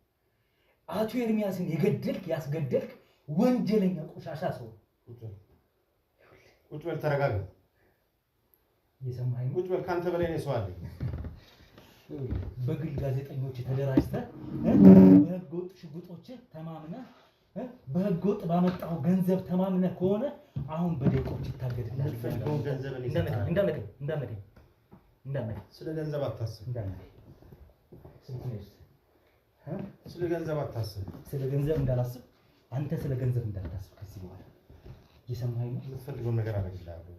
አቶ ኤርሚያስን የገደልክ ያስገደልክ ወንጀለኛ ቆሻሻ ሰው። ቁጭ በል፣ ተረጋጋ። እየሰማኸኝ ነው? ቁጭ በል። ከአንተ በላይ ነው ሰው አለኝ። በግል ጋዜጠኞች ተደራጅተህ በህገ ወጥ ሽጉጦች ተማምነህ በህገ ወጥ ባመጣው ገንዘብ ተማምነህ ከሆነ አሁን በደቂቃዎች ይታገድልሃል። እንዳመደኝ ስለ ገንዘብ አታስብ። ስለ ገንዘብ አታስብ። ስለ ገንዘብ እንዳላስብ አንተ ስለ ገንዘብ እንዳታስብ ከዚህ በኋላ እየሰማኸኝ ነው? የምትፈልገውን ነገር አደርግልሃለሁ።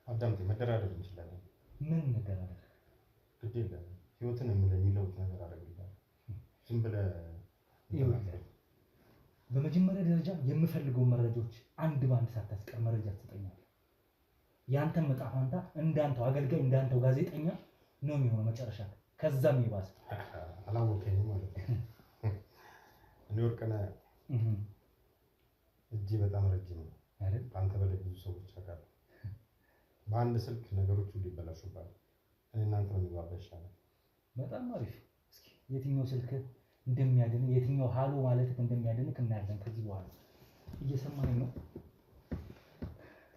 አዳምጠኝ። መደራደር እንችላለን። ምን ነገር አለ? ግድ የለም። ህይወትን የሚለውጥ ነገር አደርግልሃለሁ። ዝም ብለህ በመጀመሪያ ደረጃ የምፈልገው መረጃዎች አንድ በአንድ ሳታስቀር መረጃ ትሰጠኛለህ። ያንተን ዕጣ ፈንታ እንዳንተው አገልጋይ እንዳንተው ጋዜጠኛ ነው የሚሆነው መጨረሻ። ከዛም ይባስ አላወቀኝም ማለት ነው። እኔ ወርቅነህ እጅ በጣም ረጅም ነው አይደል? አንተ በላይ ብዙ ሰዎች አውቃለሁ። በአንድ ስልክ ነገሮች ሁሉ ይበላሹባል። እኔ እናንተ ነው የሚባባ ይሻላል። በጣም አሪፍ። እስኪ የትኛው ስልክ እንደሚያድን የትኛው ሃሎ ማለት እንደሚያድንክ እናያለን ከዚህ በኋላ። እየሰማኸኝ ነው?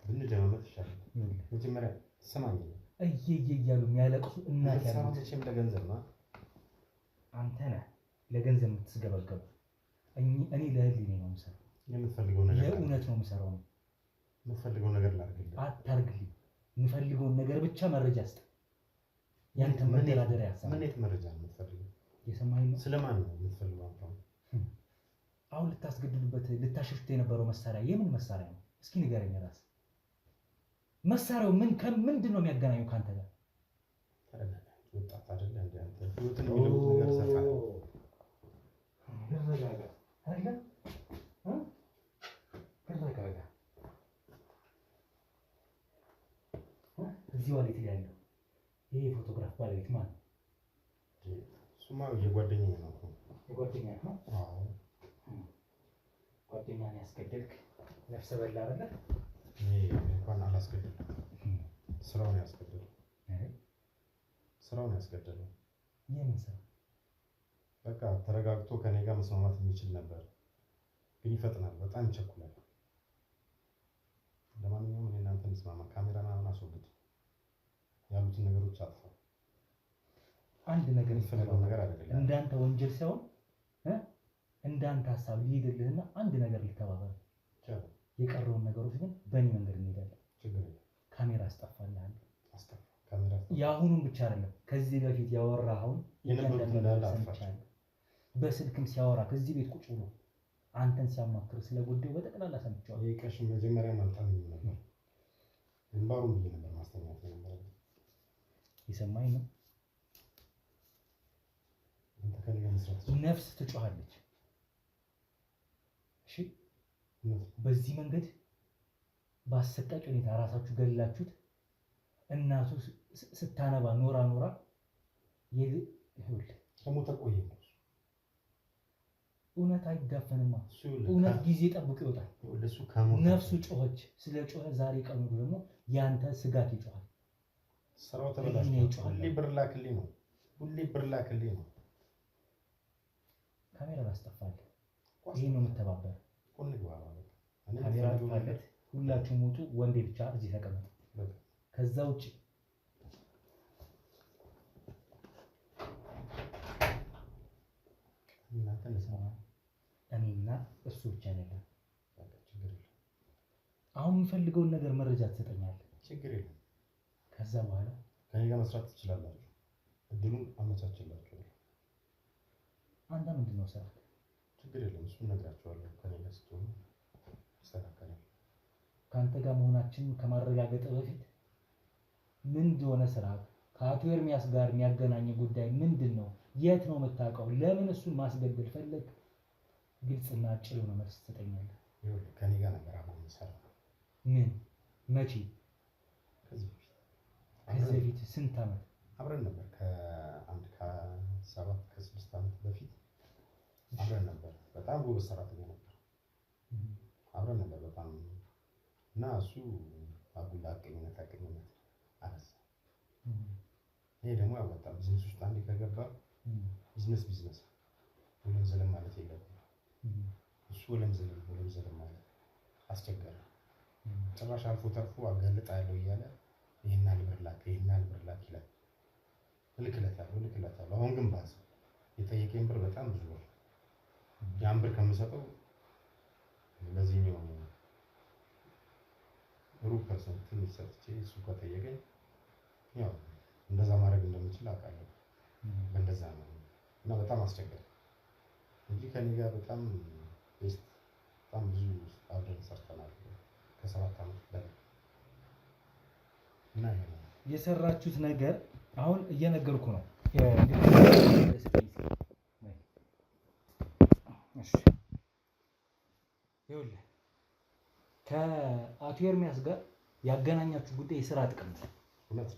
ብንደማመጥ ይሻላል። መጀመሪያ ስማኝ። እየየ እያሉ የሚያለቅሱ እናት ያሉት መቼም ለገንዘብ ነው። አንተ ነህ ለገንዘብ የምትስገበገቡ። እኔ ለህሊኔ ነው የምሰራው። የምትፈልገው ነገር ለእውነት ነው የምሰራው። የምትፈልገው ነገር ላድርግልህ። አታርግልኝ። የምፈልገውን ነገር ብቻ መረጃ ስጥ። ያንተ መደራደሪያ ያሳብ። ምን አይነት መረጃ ነው የምትፈልገው? የሰማኸኝ ነው? ስለማን ነው የምትፈልገው? አሁን ልታስገድሉበት ልታሸሽት የነበረው መሳሪያ የምን መሳሪያ ነው? እስኪ ንገረኝ ራስህ። መሳሪያው ምንድን ነው የሚያገናኘው ካንተ ጋር? ተረጋጋ። ወጣት አይደለ እንዴ አንተ? ህይወትን የሚለውጥ ነገር ሰጣለሁ። ተረጋጋ አይደል? ተረጋጋ። እዚህ ዋሌት ላይ ያለው ይሄ ፎቶግራፍ ባለቤት ማን ነው? እሱማ የጓደኛዬ ነው። የጓደኛ ነው? አዎ ጓደኛን ያስገደልክ ነፍሰ በላ አይደለ? እኔ እንኳን አላስገደልኩም። ስራውን ያስገደለው ስራውን ያስገደለው። የምን ስራ? በቃ ተረጋግቶ ከኔ ጋር መስማማት የሚችል ነበር፣ ግን ይፈጥናል፣ በጣም ይቸኩላል። ለማንኛውም እኔ እናንተ እንስማማ። ካሜራ ምናምን አስወግድ፣ ያሉትን ነገሮች አጥፋ። አንድ ነገር የሚፈልገው ነገር አይደለም። እንዳንተ ወንጀል ሳይሆን እንዳንተ ሀሳብ ሊሄድልህና አንድ ነገር ልተባበር። የቀረውን ነገሮች ግን በእኔ መንገድ እንሄዳለን። ችግር የለም። ካሜራ አስጠፋልሃል። አስጠፋ ካሜራ አስጠፋ። የአሁኑን ብቻ አይደለም ከዚህ በፊት ያወራኸውን የነበሩት እንዳለ አጥፋ። በስልክም ሲያወራ ከዚህ ቤት ቁጭ ብሎ አንተን ሲያማክር ስለ ጉዳዩ በጠቅላላ ሰምቼዋለሁ። ይቀሽ መጀመሪያ ማልጣም ነበር እንባሩም ብዬ ነበር ማስተኛት ነበር። የሰማኝ ነው። አንተ ከኔ ጋር መስራት ነፍስ ትጮሃለች። እሺ በዚህ መንገድ በአሰቃቂ ሁኔታ ራሳችሁ ገላችሁት። እናቱ ስታነባ ኖራ ይሁን ከሞተ ቆየ ነው። እውነት አይዳፈንማ። እውነት ጊዜ ጠብቆ ይወጣል። ለሱ ከሞተ ነፍሱ ጮኸች። ስለ ጮኸ ዛሬ ቀኑ ደግሞ ያንተ ስጋት ይጮሃል። ስራው ተበላሽቷል። ሁሌ ብር ላክልኝ ነው። ሁሌ ብር ላክልኝ ነው። ካሜራ ላስጠፋልህ። ይሄ ነው የምተባበር። ካሜራ አጥፋለት። ሁላችሁም ውጡ። ወንዴ ብቻ እዚህ ተቀመጥ። ከዛ ውጭ እናንተ ለሰማ እኔና እሱ ብቻ ነን። አሁን የምፈልገውን ነገር መረጃ ትሰጠኛለህ። ችግር የለም። ከዛ በኋላ ከኔ ጋር መስራት ትችላላችሁ። እድሉን አመቻችላችኋለሁ። አንተ ምንድን ነው ስራ? ችግር የለም። እሱን እነግራችኋለሁ። ከኔ ጋር ስትሆኑ ይስተካከላል። ከአንተ ጋር መሆናችንን ከማረጋገጥ በፊት ምን እንደሆነ ስራ ከአቶ ኤርሚያስ ጋር የሚያገናኝ ጉዳይ ምንድን ነው? የት ነው የምታውቀው? ለምን እሱን ማስገደል ፈለግ? ግልጽና አጭር የሆነ መልስ ትሰጠኛለህ። ከኔ ጋር ነበር አብረን የምንሰራው። ምን? መቼ? ከዚህ በፊት ስንት ዓመት አብረን ነበር? ከ7 ከ6 ዓመት በፊት አብረን ነበር። በጣም ጎበዝ ሰራተኛ ነበር። አብረን ነበር በጣም እና እሱ አጉል አቅኝነት አረሳ። ይሄ ደግሞ ያወጣል። ቢዝነስ ውስጥ አንዴ ከገባ ቢዝነስ ወለም ዘለም ማለት የለብንም። እሱ ወለም ዘለም ማለት አስቸጋሪ። ጭራሽ አልፎ ተርፎ አጋልጣለሁ እያለ ይሄን አልብር ላክ ይላል። እልክለታለሁ። አሁን ግን ባሰ። የጠየቀኝ ብር በጣም ብዙ ነው። ያን ብር ከምሰጠው ለዚህኛው ሩብ ፐርሰንት ትንሽ ሰጥቼ እሱ ከጠየቀኝ ያው እንደዛ ማድረግ እንደምችል አውቃለሁ። እንደዛ ነው እና በጣም አስቸጋሪ እንጂ ከኔ ጋር በጣም ብዙ አብረን ሰርተናል ከ7 ዓመት በላይ እና የሰራችሁት ነገር አሁን እየነገርኩ ነው። ይኸውልህ ከአቶ ኤርሚያስ ጋር ያገናኛችሁ ጉዳይ የስራ ጥቅም ነው። እውነት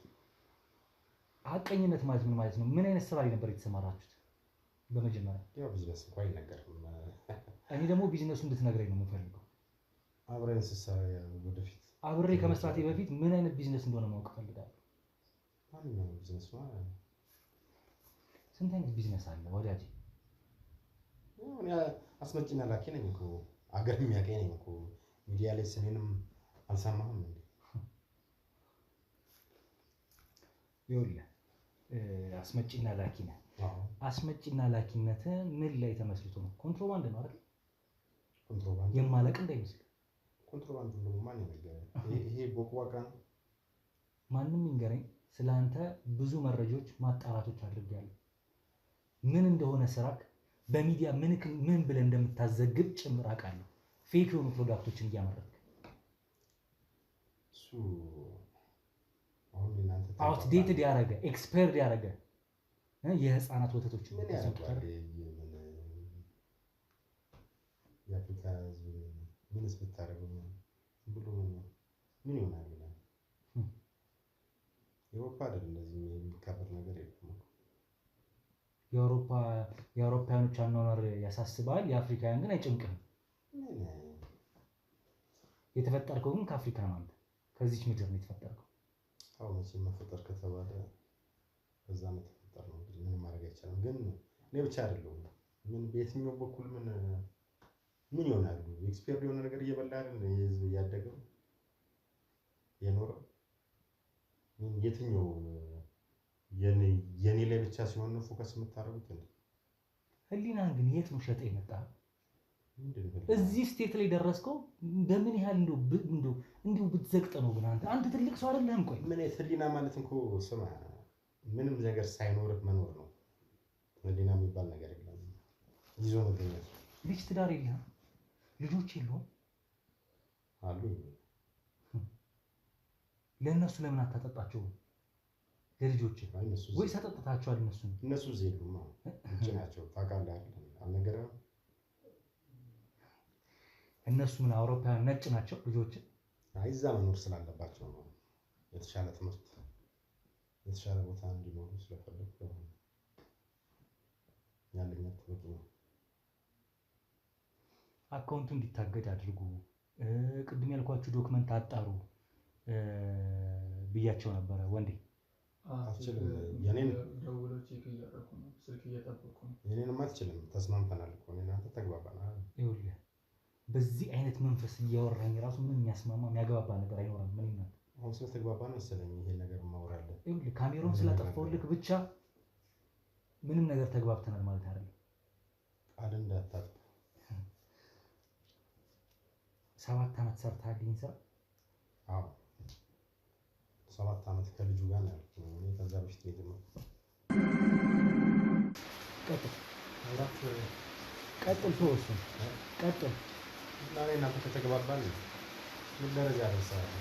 ሐቀኝነት ማለት ምን ማለት ነው? ምን አይነት ስራ ላይ ነበር የተሰማራችሁት? በመጀመሪያ ያው ቢዝነስ እንኳን አይነገርም። እኔ ደግሞ ቢዝነሱ እንድትነግረኝ ነው የምፈልገው። አብረን ስሰራ ወደፊት አብሬ ከመስራቴ በፊት ምን አይነት ቢዝነስ እንደሆነ ማወቅ ፈልጋለሁ። ማንኛውም ቢዝነስ ነው። ስንት አይነት ቢዝነስ አለ ወዳጄ? እኔ አስመጪና ላኪ ነኝ እኮ። አገር የሚያውቀኝ ነኝ እኮ። ሚዲያ ላይ ስሜንም አልሰማህም እንዴ? ይኸውልህ አስመጪና ላኪ ነህ። አስመጪና ላኪነት ምን ላይ ተመስርቶ ነው? ኮንትሮባንድ ነው አይደል? ኮንትሮባንድ የማለቅ እንዳይመስል። ኮንትሮባንድ ነው ማን ይነገረኝ? ይሄ ቦቅቧቃ ነው። ማንም ይንገረኝ። ስለአንተ ብዙ መረጃዎች ማጣራቶች አድርጌያለሁ። ምን እንደሆነ ስራክ በሚዲያ ምን ብለህ እንደምታዘግብ ጭምር አውቃለሁ። ፌክ የሆኑ ፕሮዳክቶችን እያመረትክ እሱ አሁን እናንተ አውትዴትድ ያደረገ ኤክስፓየርድ ያደረገ የህፃናት ወተቶች ምን ያደርጋል? የአፍሪካ ህዝብ ምንስ ብታደርገው ብሎ ምን ይሆናል? አውሮፓ አይደል እንደዚህ የሚከበር ነገር የለም። የአውሮፓውያኖች አኗኗር ያሳስባል፣ የአፍሪካውያን ግን አይጨንቅም። የተፈጠርከው ግን ከአፍሪካ ነው። አንተ ከዚች ምድር ነው የተፈጠርከው። አዎ መቼም መፈጠር ከተባለ በዛ ነው የተፈጠርነው። እንግዲህ ምንም ማድረግ አይቻልም። ግን እኔ ብቻ አይደለሁም። ምን በየትኛው በኩል ምን ይሆናል? ኤክስፔሪየንስ የሆነ ነገር እየበላ አይደል የህዝብ እያደገው የኖረው። የትኛው የኔ ላይ ብቻ ሲሆን ነው ፎከስ የምታደርጉት እንዴ? ህሊናን ግን የት ነው ሸጠህ የመጣህ? እዚህ ስቴት ላይ ደረስከው በምን ያህል እንዲሁ ብትዘግጥ ነው? ግን አንተ ትልቅ ሰው አይደለህም? ቆይ ምን ህሊና ማለት እኮ ስማ፣ ምንም ነገር ሳይኖርህ መኖር ነው። ህሊና የሚባል ነገር የለም። ይዞ መገኘት። ልጅ ትዳር የለህም? ልጆች የለውም? አሉ። ለእነሱ ለምን አታጠጣቸውም? ለልጆች ወይስ አጠጥታቸዋል? እነሱ እዚህ የሉም፣ ውጭ ናቸው። ታውቃለህ አይደል? አልነገረህም? እነሱ ምን አውሮፓውያን ነጭ ናቸው? ልጆች እዛ መኖር ስላለባቸው ነው። የተሻለ ትምህርት፣ የተሻለ ቦታ እንዲኖሩ ስለፈለጉ ያለኝ ትምህርት ነው። አካውንቱ እንዲታገድ አድርጉ፣ ቅድም ያልኳችሁ ዶክመንት አጣሩ ብያቸው ነበረ። ወንዴ አትችልም። የኔን ደውለው ቼክ እያደረኩ ነው፣ ስልክ እየጠበቁ ነው። የኔንም አትችልም። ተስማምተናል እኮ እኔ እናንተ ተግባባናል። ይኸውልህ በዚህ አይነት መንፈስ እያወራኝ ራሱ ምንም የሚያስማማ የሚያግባባ ነገር አይኖርም። ምን ይናል አሁን ስለተግባባን መሰለኝ ይሄን ነገር ማውራለን። ይኸውልህ ካሜራውን ስላጠፋሁልህ ብቻ ምንም ነገር ተግባብተናል ማለት አይደለም። ቃል እንዳታጥፍ። 7 ዓመት ሰርተሃል ይሄን ስራ? አዎ 7 ዓመት ከልጁ ጋር ነው ያልኩት። እኔ ከዛ በፊት ነው የጀመርኩት። ቀጥል ተወሰን ቀጥል እና እኔ እናንተ ከተግባባን ምን ደረጃ ደርሰናል?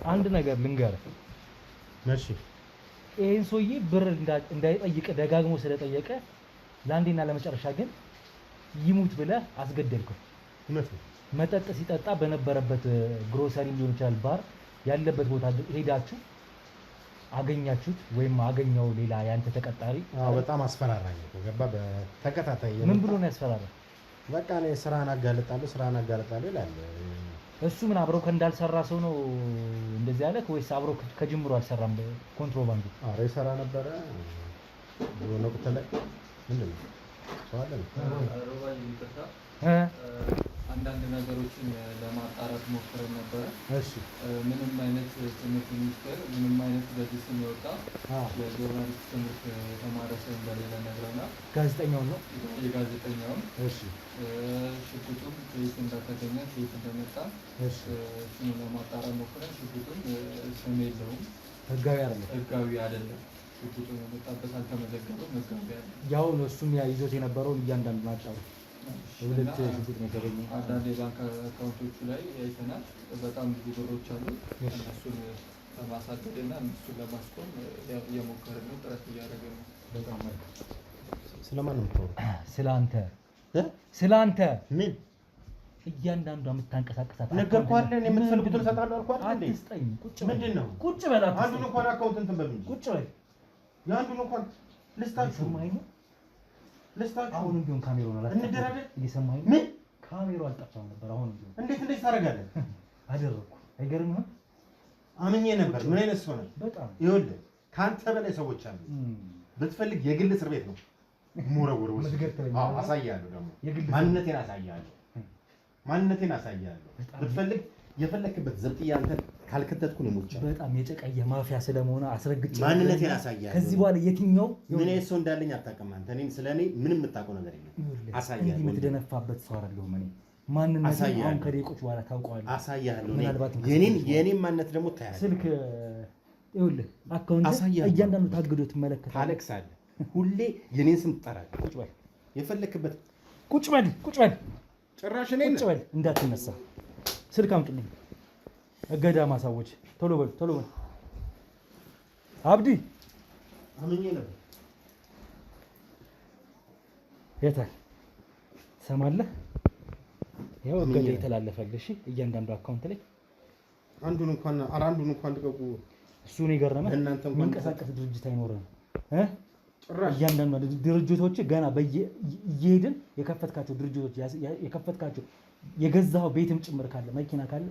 አንድ ነገር ልንገርህ። እሺ ይሄን ሰውዬ ብር እንዳይጠይቅ ደጋግሞ ስለጠየቀ ለአንዴና ለመጨረሻ ግን ይሙት ብለህ አስገደልከው። እውነት ነው። መጠጥ ሲጠጣ በነበረበት ግሮሰሪ ሊሆን ይችላል ባር ያለበት ቦታ ሄዳችሁ አገኛችሁት ወይም አገኘው ሌላ ያንተ ተቀጣሪ? በጣም አስፈራራኝ እኮ ገባ። በተከታታይ ምን ብሎ ነው ያስፈራራኝ? በቃ እኔ ስራን አጋለጣለሁ ይላል። እሱ ምን አብረው እንዳልሰራ ሰው ነው እንደዚህ ያለህ ወይስ አብረው ከጅምሩ አልሰራም? ኮንትሮባንዱ አረ ይሰራ ነበረ የሆነ ቁጥር ላይ ምንድን ነው ሰው አለ አንዳንድ ነገሮችን ለማጣራት ሞክረን ነበረ። እሺ ምንም አይነት ትምህርት ሚኒስቴር ምንም አይነት በዚህ ስም የወጣ የጆርናሊስት ትምህርት የተማረ ሰው እንደሌለ ነግረናል። ጋዜጠኛውን ነው የጋዜጠኛውን። እሺ ሽጉጡም ከየት እንደተገኘ ከየት እንደመጣ እሱን ለማጣራት ሞክረን ሽጉጡም ስም የለውም፣ ህጋዊ አይደለም። ሽጉጡ የመጣበት አልተመዘገበም፣ ህጋዊ አይደለም። ያው እሱም ይዞት የነበረውን እያንዳንዱ ናጫው ሁለት ሽጉጥ ነው የተገኘው። አንዳንድ የባንክ አካውንቶቹ ላይ አይተናል። በጣም ብዙ ብሮች አሉ። እነሱን ለማሳደድ እና እነሱን ለማስቆም እየሞከርን ነው፣ ጥረት እያደረግን ነው። በጣም መልካም። ስለማን ነው? ስለአንተ ምን እያንዳንዷ የምታንቀሳቀሳት ነገርኩህ አይደል? የምትፈልጉትን እሰጣለሁ አልኩህ አይደል? አትስጠኝ። ቁጭ በል። ምንድን ነው? ቁጭ በል። አንዱን እንኳን አካውንት እንትን በሉኝ። ቁጭ በል። የአንዱን እንኳን ልስጣችሁ። አሁን ቢሆን ካሜራውን አላጠፋም። እንደራደር። እየሰማኸኝ? ምን ካሜራው አልጠፋም ነበር። አሁን ቢሆን እንዴት ታደርጋለህ? አደረኩ። አይገርምህም? አምኜ ነበር። ምን አይነት ሰው ነህ? በጣም ይኸውልህ ከአንተ በላይ ሰዎች አሉ። ብትፈልግ የግል እስር ቤት ነው ሙረውር ውስጥ። አዎ አሳያለሁ። ደግሞ ማንነቴን አሳያለሁ። ብትፈልግ የፈለክበት ዘብጥያ አንተን ካልከተትኩ ነው ሞቻ። በጣም የጨቀየ ማፊያ ስለመሆነ አስረግጬ ማንነቴን አሳያለሁ። ከዚህ በኋላ የትኛው ምን አይነት ሰው እንዳለኝ አታውቅም አንተ። እኔን ስለኔ ምንም የምታውቀው ነገር የለም። አሳያለሁ። እንዲህ የምትደነፋበት ሰው አይደለሁም እኔ። ማንነቴን አሁን ከደቂቆች በኋላ ታውቀዋለህ። አሳያለሁ። ምናልባት የኔን ማንነት ደግሞ ታያለህ። ስልክ ይኸውልህ አካውንት እያንዳንዱ ታግዶ ትመለከታለህ። ታለቅሳለህ። ሁሌ የኔን ስም ትጠራለህ። ቁጭ በል። የፈለክበት ቁጭ በል። ጭራሽ እኔን ቁጭ በል እንዳትነሳ። ስልክ አምጡልኝ። እገዳ ማሳወጅ። ቶሎ በል አብዲ። አምኜ ነበር። የታል ትሰማለህ? ያው እገዳ የተላለፈልህ። እሺ እያንዳንዱ አካውንት ላይ አንዱን እንኳን ልቀቁ። እሱን የገረመ የሚንቀሳቀስ ድርጅት አይኖርም እያንዳንዱ ድርጅቶች ገና እየሄድን የከፈትካቸው ድርጅቶች የከፈትካቸው የገዛው ቤትም ጭምር ካለ መኪና ካለ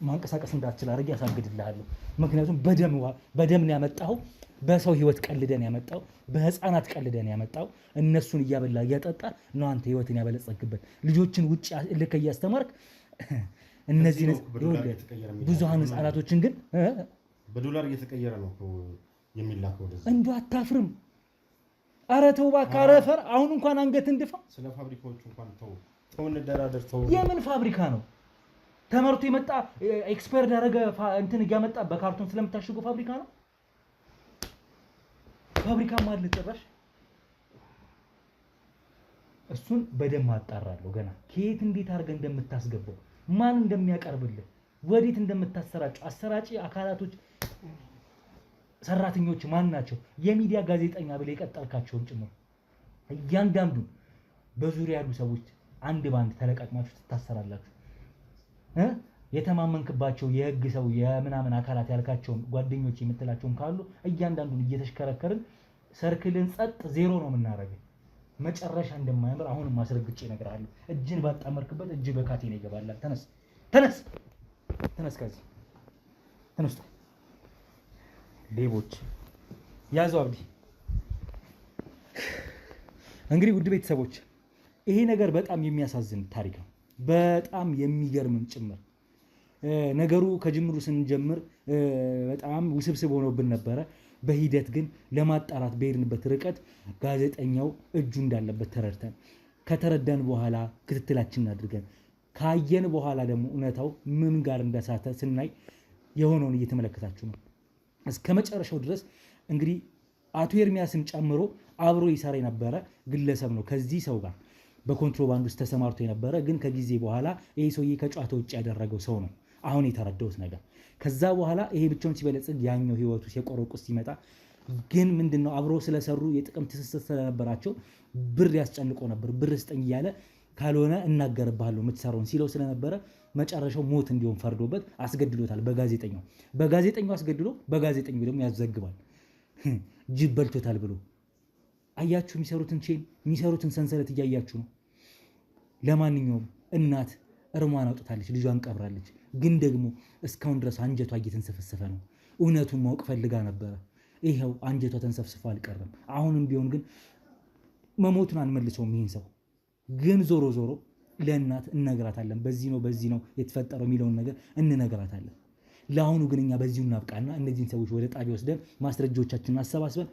ማንቀሳቀስ እንዳትችል አድርጌ ያሳግድልሃለሁ። ምክንያቱም በደም ነው ያመጣው፣ በሰው ህይወት ቀልደን ያመጣው፣ በህፃናት ቀልደን ያመጣው። እነሱን እያበላ እያጠጣ ነው አንተ ህይወትን ያበለጸግበት። ልጆችን ውጭ ልክ እያስተማርክ እነዚህ ብዙሃን ህፃናቶችን ግን በዶላር እየተቀየረ ነው የሚላከው ወደዛ። እንደው አታፍርም? ኧረ ተው እባክህ። ኧረ ፈር አሁን እንኳን አንገት እንድፋ። ስለ ፋብሪካዎቹ እንኳን ተው እንደራደር። ተው። የምን ፋብሪካ ነው? ተመርቶ የመጣ ኤክስፐርት ያደረገ እንትን እያመጣ በካርቶን ስለምታሽገው ፋብሪካ ነው? ፋብሪካ ማለት ጭራሽ እሱን በደንብ አጣራለሁ። ገና ከየት እንዴት አድርገህ እንደምታስገባው ማን እንደሚያቀርብልህ ወዴት እንደምታሰራጨው አሰራጪ አካላቶች ሰራተኞች ማን ናቸው? የሚዲያ ጋዜጠኛ ብለህ የቀጠልካቸውን ጭምር እያንዳንዱ በዙሪያ ያሉ ሰዎች አንድ ባንድ ተለቃቅማችሁ ትታሰራላችሁ። የተማመንክባቸው የህግ ሰው የምናምን አካላት ያልካቸውን ጓደኞች የምትላቸውን ካሉ እያንዳንዱን እየተሽከረከርን ሰርክልን ጸጥ ዜሮ ነው የምናደርገው። መጨረሻ እንደማያምር አሁንም ማስረግጬ እነግርሃለሁ። እጅን ባጣመርክበት እጅ በካቴና ይገባላል። ተነስ ተነስ ተነስ፣ ከዚህ ተነስ። ሌቦች ያዙ አብዲ። እንግዲህ ውድ ቤተሰቦች ይሄ ነገር በጣም የሚያሳዝን ታሪክ ነው። በጣም የሚገርምም ጭምር ነገሩ ከጅምሩ ስንጀምር በጣም ውስብስብ ሆኖብን ነበረ። በሂደት ግን ለማጣራት በሄድንበት ርቀት ጋዜጠኛው እጁ እንዳለበት ተረድተን ከተረዳን በኋላ ክትትላችንን አድርገን ካየን በኋላ ደግሞ እውነታው ምን ጋር እንደሳተ ስናይ የሆነውን እየተመለከታችሁ ነው። እስከ መጨረሻው ድረስ እንግዲህ አቶ ኤርሚያስን ጨምሮ አብሮ ይሰራ የነበረ ግለሰብ ነው። ከዚህ ሰው ጋር በኮንትሮባንድ ውስጥ ተሰማርቶ የነበረ ግን ከጊዜ በኋላ ይሄ ሰውዬ ከጨዋታ ውጭ ያደረገው ሰው ነው። አሁን የተረዳሁት ነገር ከዛ በኋላ ይሄ ብቻውን ሲበለጽግ ያኛው ህይወቱ ሲቆረቁስ ሲመጣ ግን ምንድነው አብሮ ስለሰሩ የጥቅም ትስስር ስለነበራቸው ብር ያስጨንቆ ነበር። ብር ስጠኝ እያለ ካልሆነ እናገርብሃለሁ የምትሰራውን ሲለው ስለነበረ መጨረሻው ሞት እንዲሆን ፈርዶበት አስገድሎታል። በጋዜጠኛው አስገድሎ በጋዜጠኛው ደግሞ ያዘግባል። ጅብ በልቶታል ብሎ አያችሁ። የሚሰሩትን ሰንሰለት እያያችሁ ነው። ለማንኛውም እናት እርሟን አውጥታለች፣ ልጇን ቀብራለች። ግን ደግሞ እስካሁን ድረስ አንጀቷ እየተንሰፈሰፈ ነው። እውነቱን ማወቅ ፈልጋ ነበረ። ይኸው አንጀቷ ተንሰፍስፎ አልቀረም። አሁንም ቢሆን ግን መሞቱን አንመልሰውም። ይህን ሰው ግን ዞሮ ዞሮ ለእናት እነግራታለን። በዚህ ነው የተፈጠረው የሚለውን ነገር እንነግራታለን። ለአሁኑ ግን እኛ በዚሁ እናብቃና እነዚህን ሰዎች ወደ ጣቢያ ወስደን ማስረጃዎቻችንን አሰባስበን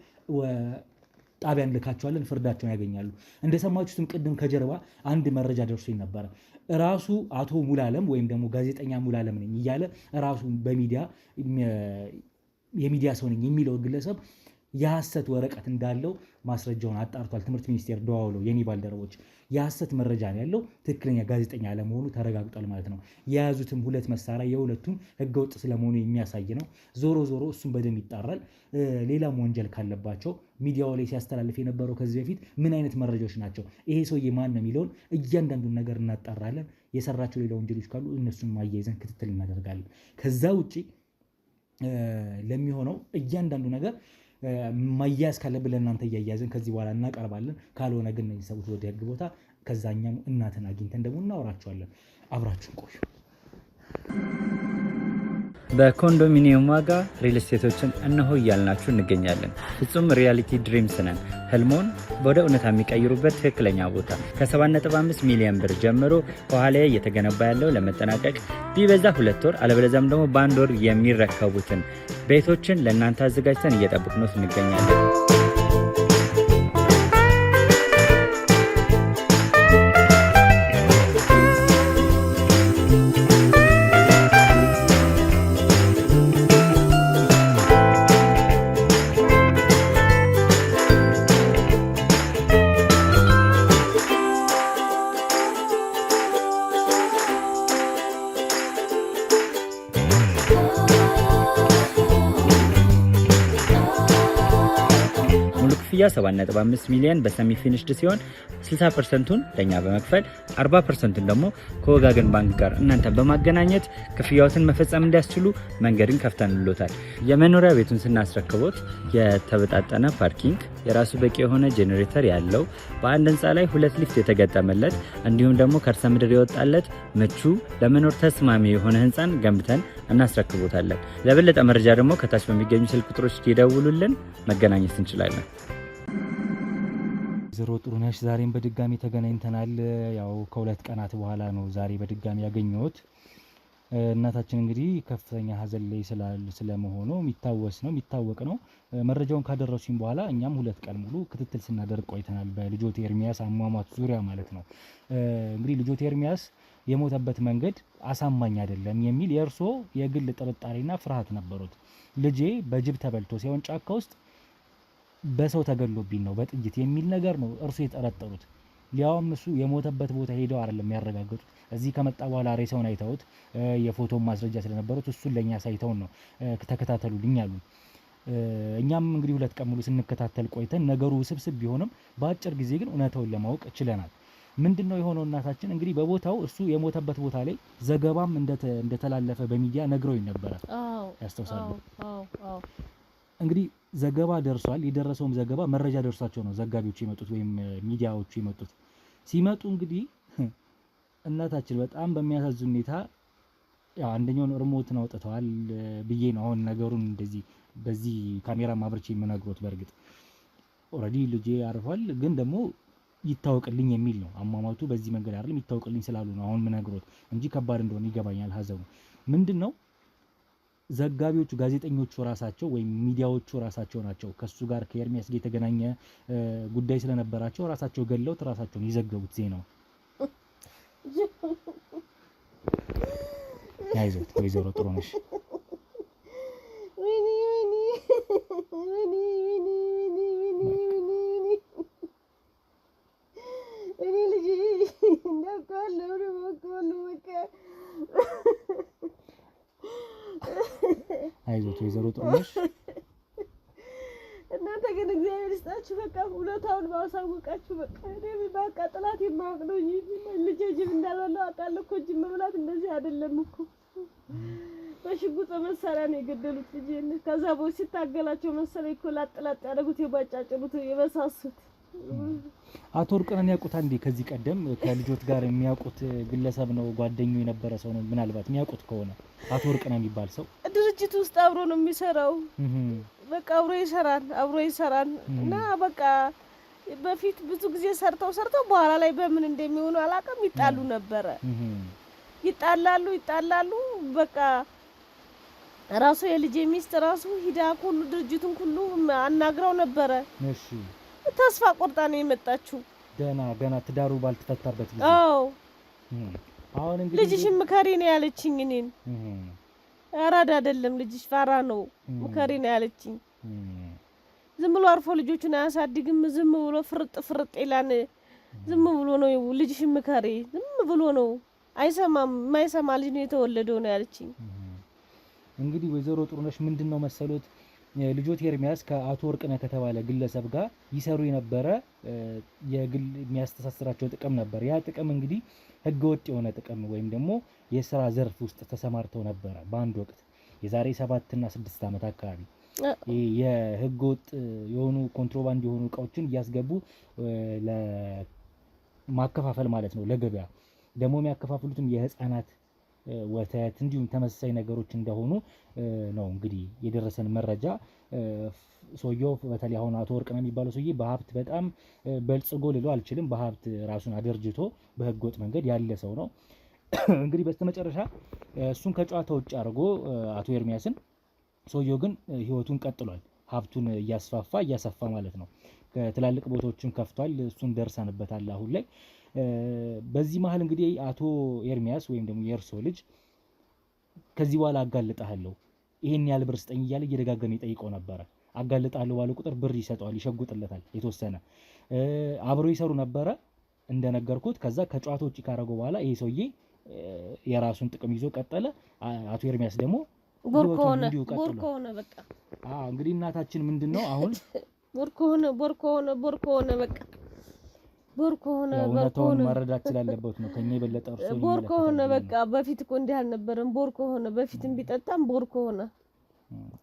ጣቢያ እንልካቸዋለን። ፍርዳቸውን ያገኛሉ። እንደሰማችሁትም ቅድም ከጀርባ አንድ መረጃ ደርሶኝ ነበረ። ራሱ አቶ ሙላለም ወይም ደግሞ ጋዜጠኛ ሙላለም ነኝ እያለ ራሱ በሚዲያ የሚዲያ ሰው ነኝ የሚለው ግለሰብ የሐሰት ወረቀት እንዳለው ማስረጃውን አጣርቷል። ትምህርት ሚኒስቴር ደዋውለው የኔ ባልደረቦች የሐሰት መረጃ ነው ያለው፣ ትክክለኛ ጋዜጠኛ አለመሆኑ ተረጋግጧል ማለት ነው። የያዙትም ሁለት መሳሪያ የሁለቱም ህገወጥ ስለመሆኑ የሚያሳይ ነው። ዞሮ እሱም በደንብ ይጣራል። ሌላም ወንጀል ካለባቸው ሚዲያው ላይ ሲያስተላልፍ የነበረው ከዚህ በፊት ምን አይነት መረጃዎች ናቸው፣ ይሄ ሰውዬ ማን ነው የሚለውን እያንዳንዱን ነገር እናጣራለን። የሰራቸው ሌላ ወንጀሎች ካሉ እነሱን ማያይዘን ክትትል እናደርጋለን። ከዛ ውጪ ለሚሆነው እያንዳንዱ ነገር ማያያዝ ካለብን ለእናንተ እያያዝን ከዚህ በኋላ እናቀርባለን። ካልሆነ ግን እነዚህ ሰዎች ወደ ህግ ቦታ ከዛኛም እናትን አግኝተን ደግሞ እናወራቸዋለን። አብራችሁን ቆዩ። በኮንዶሚኒየም ዋጋ ሪል ስቴቶችን እነሆ እያልናችሁ እንገኛለን። ፍጹም ሪያሊቲ ድሪምስ ነን። ህልሞን ወደ እውነታ የሚቀይሩበት ትክክለኛ ቦታ ከ7.5 ሚሊዮን ብር ጀምሮ ከኋላ እየተገነባ ያለው ለመጠናቀቅ ቢበዛ 2 ወር አለበለዚያም ደግሞ በ1 ወር የሚረከቡትን ቤቶችን ለእናንተ አዘጋጅተን እየጠበቅን እንገኛለን። ክፍያ 7.5 ሚሊዮን በሰሚ ፊኒሽድ ሲሆን 60%ቱን ለኛ በመክፈል 40%ቱን ደግሞ ከወጋገን ባንክ ጋር እናንተ በማገናኘት ክፍያዎትን መፈጸም እንዲያስችሉ መንገድን ከፍተንልዎታል። የመኖሪያ ቤቱን ስናስረክቦት የተበጣጠነ ፓርኪንግ፣ የራሱ በቂ የሆነ ጄኔሬተር ያለው በአንድ ህንፃ ላይ 2 ሊፍት የተገጠመለት እንዲሁም ደግሞ ከርሰ ምድር የወጣለት ምቹ ለመኖር ተስማሚ የሆነ ህንፃን ገንብተን እናስረክቦታለን። ለበለጠ መረጃ ደግሞ ከታች በሚገኙ ስልክ ቁጥሮች ይደውሉልን፣ መገናኘት እንችላለን። ወይዘሮ ጥሩነሽ ዛሬም በድጋሚ ተገናኝተናል። ያው ከ2 ቀናት በኋላ ነው ዛሬ በድጋሚ ያገኘሁት። እናታችን እንግዲህ ከፍተኛ ሀዘን ላይ ስለመሆኑ የሚታወቅ ነው። መረጃውን ካደረሱኝ በኋላ እኛም 2 ቀን ሙሉ ክትትል ስናደርግ ቆይተናል፣ በልጆት ኤርሚያስ አሟሟት ዙሪያ ማለት ነው። እንግዲህ ልጆት ኤርሚያስ የሞተበት መንገድ አሳማኝ አይደለም የሚል የእርሶ የግል ጥርጣሬና ፍርሃት ነበሩት። ልጄ በጅብ ተበልቶ ሲሆን ጫካ ውስጥ በሰው ተገሎብኝ ነው በጥይት የሚል ነገር ነው እርሶ የጠረጠሩት። ሊያውም እሱ የሞተበት ቦታ ሄደው አይደለም ያረጋገጡት። እዚህ ከመጣ በኋላ ሬሳውን አይተውት የፎቶ ማስረጃ ስለነበሩት እሱን ለኛ ሳይተውን ነው ተከታተሉልኝ አሉ። እኛም እንግዲህ 2 ቀን ሙሉ ስንከታተል ቆይተን ነገሩ ውስብስብ ቢሆንም በአጭር ጊዜ ግን እውነታውን ለማወቅ ችለናል። ምንድነው የሆነው? እናታችን እንግዲህ በቦታው እሱ የሞተበት ቦታ ላይ ዘገባም እንደተላለፈ በሚዲያ ነግረውኝ ነበረ። ያስተውሳሉ? እንግዲህ ዘገባ ደርሷል። የደረሰውም ዘገባ መረጃ ደርሷቸው ነው ዘጋቢዎቹ የመጡት ወይም ሚዲያዎቹ የመጡት። ሲመጡ እንግዲህ እናታችን በጣም በሚያሳዝን ሁኔታ ያው አንደኛውን ሪሞትን አውጥተዋል ብዬ ነው አሁን ነገሩን እንደዚህ በዚህ ካሜራ ማብረቼ የምነግሮት። በእርግጥ ኦልሬዲ ልጄ አርፏል፣ ግን ደግሞ ይታወቅልኝ የሚል ነው አሟሟቱ። በዚህ መንገድ አይደለም ይታወቅልኝ ስላሉ ነው አሁን የምነግሮት እንጂ ከባድ እንደሆነ ይገባኛል ሀዘኑ። ምንድነው ዘጋቢዎቹ ጋዜጠኞቹ ራሳቸው ወይም ሚዲያዎቹ ራሳቸው ናቸው ከሱ ጋር ከኤርሚያስ ጋር የተገናኘ ጉዳይ ስለነበራቸው ራሳቸው ገለውት ራሳቸውን ይዘገቡት ዜናው። አይዞት ወይዘሮ ጥሩነሽ አይዞት ወይዘሮ ጥሩነሽ እናንተ ግን እግዚአብሔር ይስጣችሁ። በቃ እውነታውን ባሳወቃችሁ። በቃ እኔ በቃ ጥላት የማወቅ ነው እንጂ ልጄ ጅብ እንዳልበላው አውቃለሁ እኮ። ጅብ መብላት እንደዚህ አይደለም እኮ። በሽጉጥ መሳሪያ ነው የገደሉት ልጄን። ከዛ ቦይ ሲታገላቸው መሰለኝ እኮ ላጥላጥ ያደረጉት የባጫጭሩት የበሳሱት። አቶ ወርቅነህን ያውቁታል እንዴ? ከዚህ ቀደም ከልጆት ጋር የሚያውቁት ግለሰብ ነው? ጓደኛው የነበረ ሰው ነው? ምናልባት የሚያውቁት ከሆነ አቶ ወርቅነህ የሚባል ሰው ድርጅት ውስጥ አብሮ ነው የሚሰራው። በቃ አብሮ ይሰራል እና በቃ በፊት ብዙ ጊዜ ሰርተው በኋላ ላይ በምን እንደሚሆኑ አላውቅም። ይጣሉ ነበረ። ይጣላሉ። በቃ ራሱ የልጄ ሚስት ራሱ ሂዳ ሁሉ ድርጅቱን ሁሉ አናግረው ነበረ። እሺ ተስፋ ቆርጣ ነው የመጣችው። ገና ትዳሩ ባልተፈታበት ጊዜ። አዎ አሁን እንግዲህ ልጅሽ ምከሪ ነው ያለችኝ እኔን። አራዳ አይደለም ልጅሽ ፋራ ነው ምከሪ ነው ያለችኝ። ዝም ብሎ አርፎ ልጆቹን አያሳድግም። ዝም ብሎ ፍርጥ ይላል። ዝም ብሎ ነው ልጅሽ ምከሪ፣ ዝም ብሎ ነው አይሰማም። የማይሰማ ልጅ ነው የተወለደው ነው ያለችኝ። እንግዲህ ወይዘሮ ጥሩነሽ ምንድነው መሰሎት ልጆት ኤርሚያስ ከአቶ ወርቅነህ ከተባለ ግለሰብ ጋር ይሰሩ የነበረ የግል የሚያስተሳስራቸው ጥቅም ነበር። ያ ጥቅም እንግዲህ ህገወጥ የሆነ ጥቅም ወይም ደግሞ የስራ ዘርፍ ውስጥ ተሰማርተው ነበረ። በአንድ ወቅት የዛሬ 7 እና 6 ዓመት አካባቢ የህገወጥ የሆኑ ኮንትሮባንድ የሆኑ እቃዎችን እያስገቡ ለማከፋፈል ማለት ነው ለገበያ። ደግሞ የሚያከፋፍሉትም የህፃናት ወተት እንዲሁም ተመሳሳይ ነገሮች እንደሆኑ ነው እንግዲህ የደረሰን መረጃ። ሰውየው በተለይ አሁን አቶ ወርቅነህ የሚባለው ሰውዬ በሀብት በጣም በልጽጎ ልለው አልችልም። በሀብት ራሱን አደርጅቶ በህገወጥ መንገድ ያለ ሰው ነው። እንግዲህ በስተመጨረሻ እሱን ከጨዋታ ውጭ አድርጎ አቶ ኤርሚያስን ሰውየው ግን ህይወቱን ቀጥሏል። ሀብቱን እያሰፋ ማለት ነው። ከትላልቅ ቦታዎችን ከፍቷል። እሱን ደርሰንበታል አሁን ላይ። በዚህ መሀል እንግዲህ አቶ ኤርሚያስ ወይም ደግሞ የእርሶ ልጅ ከዚህ በኋላ አጋልጣለሁ ይሄን ያህል ብር ስጠኝ እያለ እየደጋገመ ይጠይቀው ነበረ። አጋልጣለሁ ባለ ቁጥር ብር ይሰጠዋል፣ ይሸጉጥለታል የተወሰነ። አብሮ ይሰሩ ነበረ እንደነገርኩት። ከዛ ከጨዋታ ውጪ ካረገው በኋላ ይሄ ሰውዬ የራሱን ጥቅም ይዞ ቀጠለ። አቶ ኤርሚያስ ደግሞ ጎርኮ ሆነ በቃ። እንግዲህ እናታችን ምንድነው አሁን ቦርኮ ሆነ በቃ ቦርኮ ሆነ እውነታውን መረዳት ስላለበት ነው ከኛ የበለጠ እርሶ ቦርኮ ሆነ በቃ በፊት እኮ እንዲህ አልነበረም ቦርኮ ሆነ በፊትም ቢጠጣም ቦርኮ ሆነ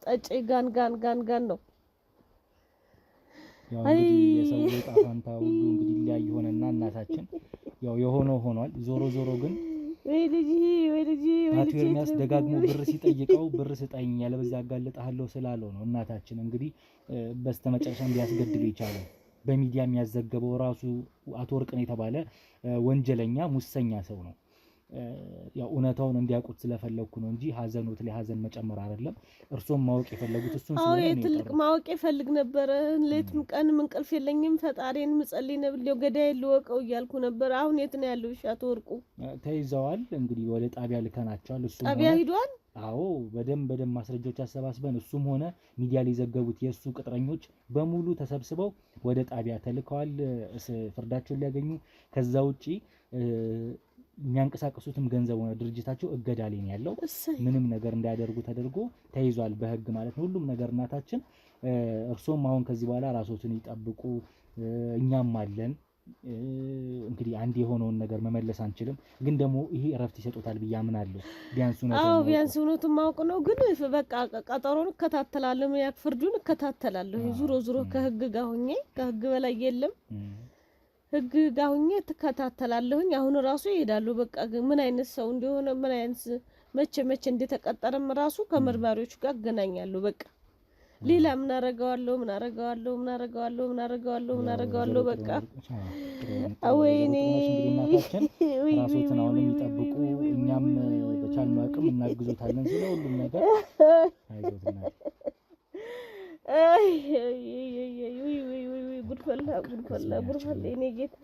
ጠጪ ጋን ነው ያው እንግዲህ የሰው ጣፋንታ ሁሉ እንግዲህ ሊያይ ሆነና እናታችን ያው የሆነው ሆኗል ዞሮ ግን ወይ ልጅ አቶ ኤርሚያስ ደጋግሞ ብር ሲጠይቀው ብር ስጠኝ ያለበዚያ አጋልጣለሁ ስላለው ነው እናታችን እንግዲህ በስተመጨረሻም ሊያስገድሉ ይቻላል በሚዲያ የሚያዘገበው ራሱ አቶ ወርቅን የተባለ ወንጀለኛ ሙሰኛ ሰው ነው ያው እውነታውን እንዲያውቁት ስለፈለኩ ነው እንጂ ሀዘኖት ላይ ሀዘን መጨመር አይደለም እርሶም ማወቅ የፈለጉት እሱን ስለሆነ ነው ትልቅ ማወቅ ይፈልግ ነበር ሌትም ቀንም እንቅልፍ የለኝም ፈጣሪን ምጸልይ ነብልው ገዳይ ልወቀው እያልኩ ነበር አሁን የት ነው ያለው አቶ ወርቁ ተይዘዋል እንግዲህ ወደ ጣቢያ ልከናቸዋል እሱ ጣቢያ ሄዷል አዎ በደም ማስረጃዎች አሰባስበን እሱም ሆነ ሚዲያ ላይ ዘገቡት የሱ ቅጥረኞች በሙሉ ተሰብስበው ወደ ጣቢያ ተልከዋል ፍርዳቸውን ሊያገኙ ከዛ ውጪ የሚያንቀሳቀሱትም ገንዘብ ሆነ ድርጅታቸው እገዳ ላይ ነው ያለው ምንም ነገር እንዳያደርጉ ተደርጎ ተይዟል በህግ ማለት ነው ሁሉም ነገር እናታችን እርሶም አሁን ከዚህ በኋላ ራስዎትን ይጠብቁ እኛም አለን እንግዲህ አንድ የሆነውን ነገር መመለስ አንችልም ግን ደግሞ ይሄ እረፍት ይሰጡታል በያምናለሁ ቢያንስ እውነቱን ማወቅ ነው ግን በቃ ቀጠሮን እከታተላለሁ ያክ ፍርዱን እከታተላለሁ ዙሮ ከህግ ጋር ሆኜ ከህግ በላይ የለም ህግ ጋር ሆኜ ተከታተላለሁኝ አሁን ራሱ ይሄዳሉ በቃ ምን አይነት ሰው እንደሆነ ምን አይነት መቼ እንደተቀጠረም ራሱ ከመርማሪዎቹ ጋር አገናኛለሁ በቃ ሌላ ምን አረጋዋለሁ በቃ ወይኔ ራስዎትን አሁን የሚጠብቁ እኛም በቻልነው አቅም እናግዞታለን ስለሁሉም ነገር አይዞትና ጉድፈላ እኔ ጌታ